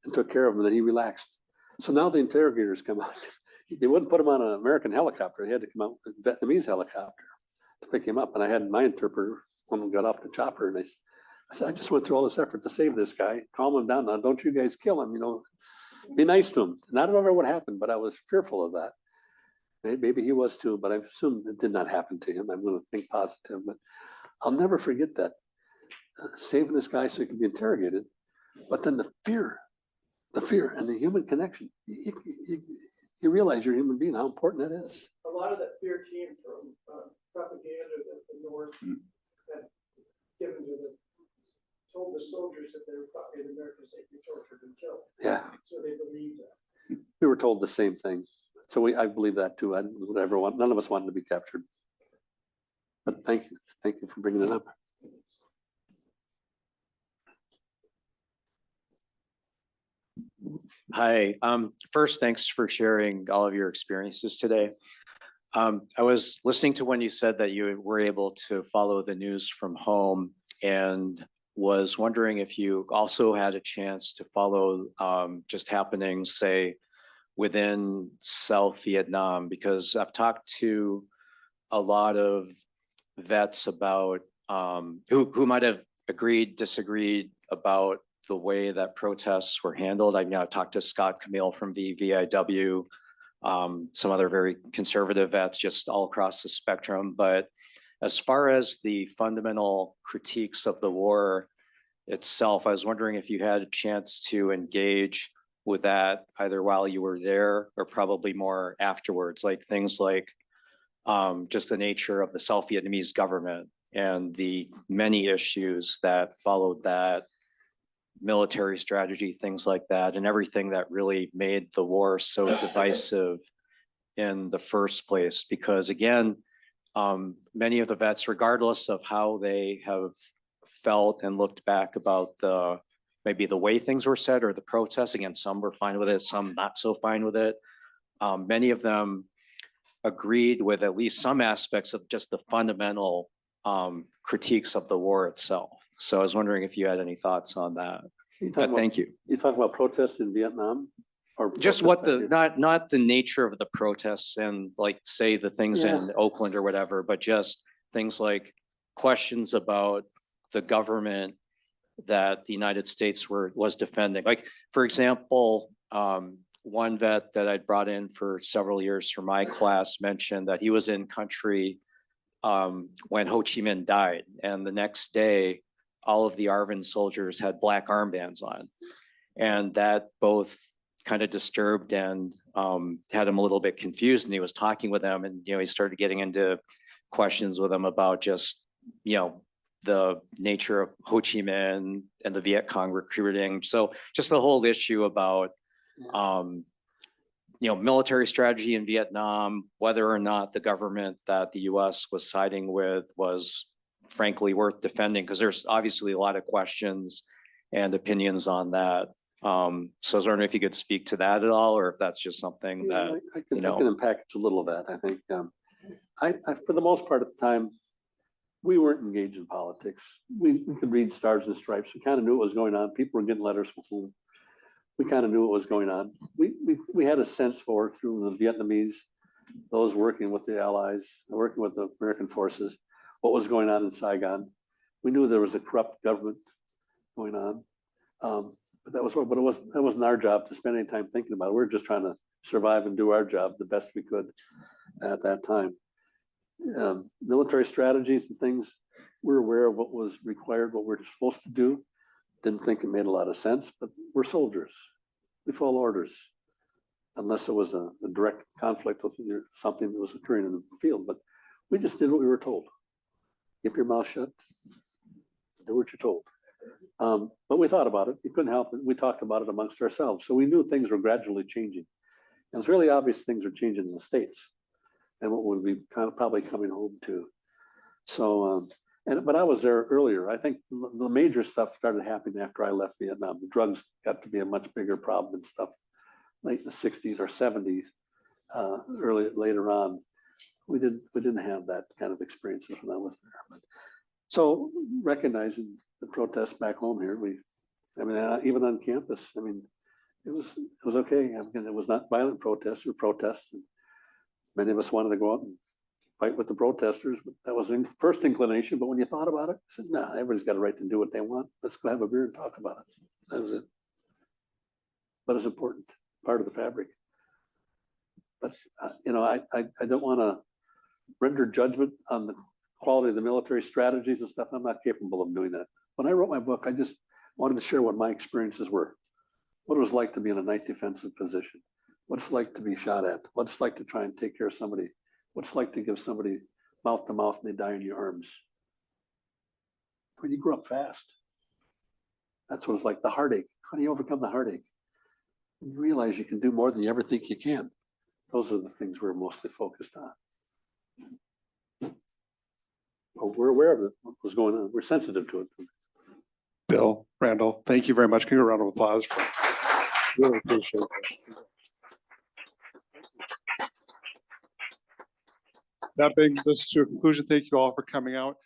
And took care of him, and then he relaxed. So now the interrogators come out. They wouldn't put him on an American helicopter. They had to come out with a Vietnamese helicopter to pick him up. And I had my interpreter when we got off the chopper. And I said, I just went through all this effort to save this guy, calm him down. Now, don't you guys kill him, be nice to him. And I don't know what happened, but I was fearful of that. Maybe he was too, but I assume it did not happen to him. I'm going to think positive, but I'll never forget that. Saving this guy so he could be interrogated. But then the fear and the human connection. You realize you're a human being, how important that is. A lot of that fear came from propaganda that the North had told the soldiers that they were probably the Americans, they'd be tortured and killed. Yeah. So they believed that. We were told the same thing. So I believe that too. None of us wanted to be captured. But thank you for bringing it up. Hi, first, thanks for sharing all of your experiences today. I was listening to when you said that you were able to follow the news from home, and was wondering if you also had a chance to follow just happenings, say, within South Vietnam, because I've talked to a lot of vets about who might have agreed, disagreed about the way that protests were handled. I talked to Scott Camille from VVIW, some other very conservative vets just all across the spectrum. But as far as the fundamental critiques of the war itself, I was wondering if you had a chance to engage with that either while you were there or probably more afterwards, like things like just the nature of the South Vietnamese government and the many issues that followed that, military strategy, things like that, and everything that really made the war so divisive in the first place. Because again, many of the vets, regardless of how they have felt and looked back about maybe the way things were said or the protests, again, some were fine with it, some not so fine with it. Many of them agreed with at least some aspects of just the fundamental critiques of the war itself. So I was wondering if you had any thoughts on that. Thank you. You talking about protests in Vietnam? Or just what not the nature of the protests and like say the things in Oakland or whatever, but just things like questions about the government that the United States was defending. Like, for example, one vet that I'd brought in for several years for my class mentioned that he was in country when Ho Chi Minh died, and the next day, all of the ARVN soldiers had black armbands on, and that both kind of disturbed and had him a little bit confused. And he was talking with them, and he started getting into questions with them about just the nature of Ho Chi Minh and the Viet Cong recruiting. So just the whole issue about military strategy in Vietnam, whether or not the government that the U.S. was siding with was frankly worth defending, because there's obviously a lot of questions and opinions on that. So I was wondering if you could speak to that at all, or if that's just something Yeah, that, I can know. unpack a little of that, I think. I, for the most part at the time, we weren't engaged in politics. We could read Stars and Stripes. We kind of knew what was going on. People were getting letters from home. We kind of knew what was going on. We had a sense for, through the Vietnamese, those working with the Allies, working with the American forces, what was going on in Saigon. We knew there was a corrupt government going on. But that wasn't our job to spend any time thinking about it. We were just trying to survive and do our job the best we could at that time. Military strategies and things, we're aware of what was required, what we're supposed to do. Didn't think it made a lot of sense, but we're soldiers. We follow orders, unless it was a direct conflict with something that was occurring in the field. But we just did what we were told. Keep your mouth shut, do what you're told. But we thought about it. We couldn't help it. We talked about it amongst ourselves. So we knew things were gradually changing. And it's really obvious things are changing in the States, and what would be kind of probably coming home too. So, but I was there earlier. I think the major stuff started happening after I left Vietnam. The drugs got to be a much bigger problem and stuff late in the 60s or 70s. Later on, we didn't have that kind of experiences when I was there. But, so recognizing the protests back home here, even on campus, it was okay. It was not violent protests or protests. And many of us wanted to go out and fight with the protesters, but that was the first inclination. But when you thought about it, I said, nah, everybody's got a right to do what they want. Let's go have a beer and talk about it. That was it. But it's important, part of the fabric. But, I don't want to render judgment on the quality of the military strategies and stuff. I'm not capable of doing that. When I wrote my book, I just wanted to share what my experiences were, what it was like to be in a night defensive position, what it's like to be shot at, what it's like to try and take care of somebody, what it's like to give somebody mouth to mouth and they die in your arms. When you grow up fast, that's what it's like, the heartache. How do you overcome the heartache? You realize you can do more than you ever think you can. Those are the things we're mostly focused on. Well, we're aware of it, what was going on. We're sensitive to it. Bill, Randal, thank you very much. Give a round of applause. Really appreciate it. That brings us to a conclusion. Thank you all for coming out.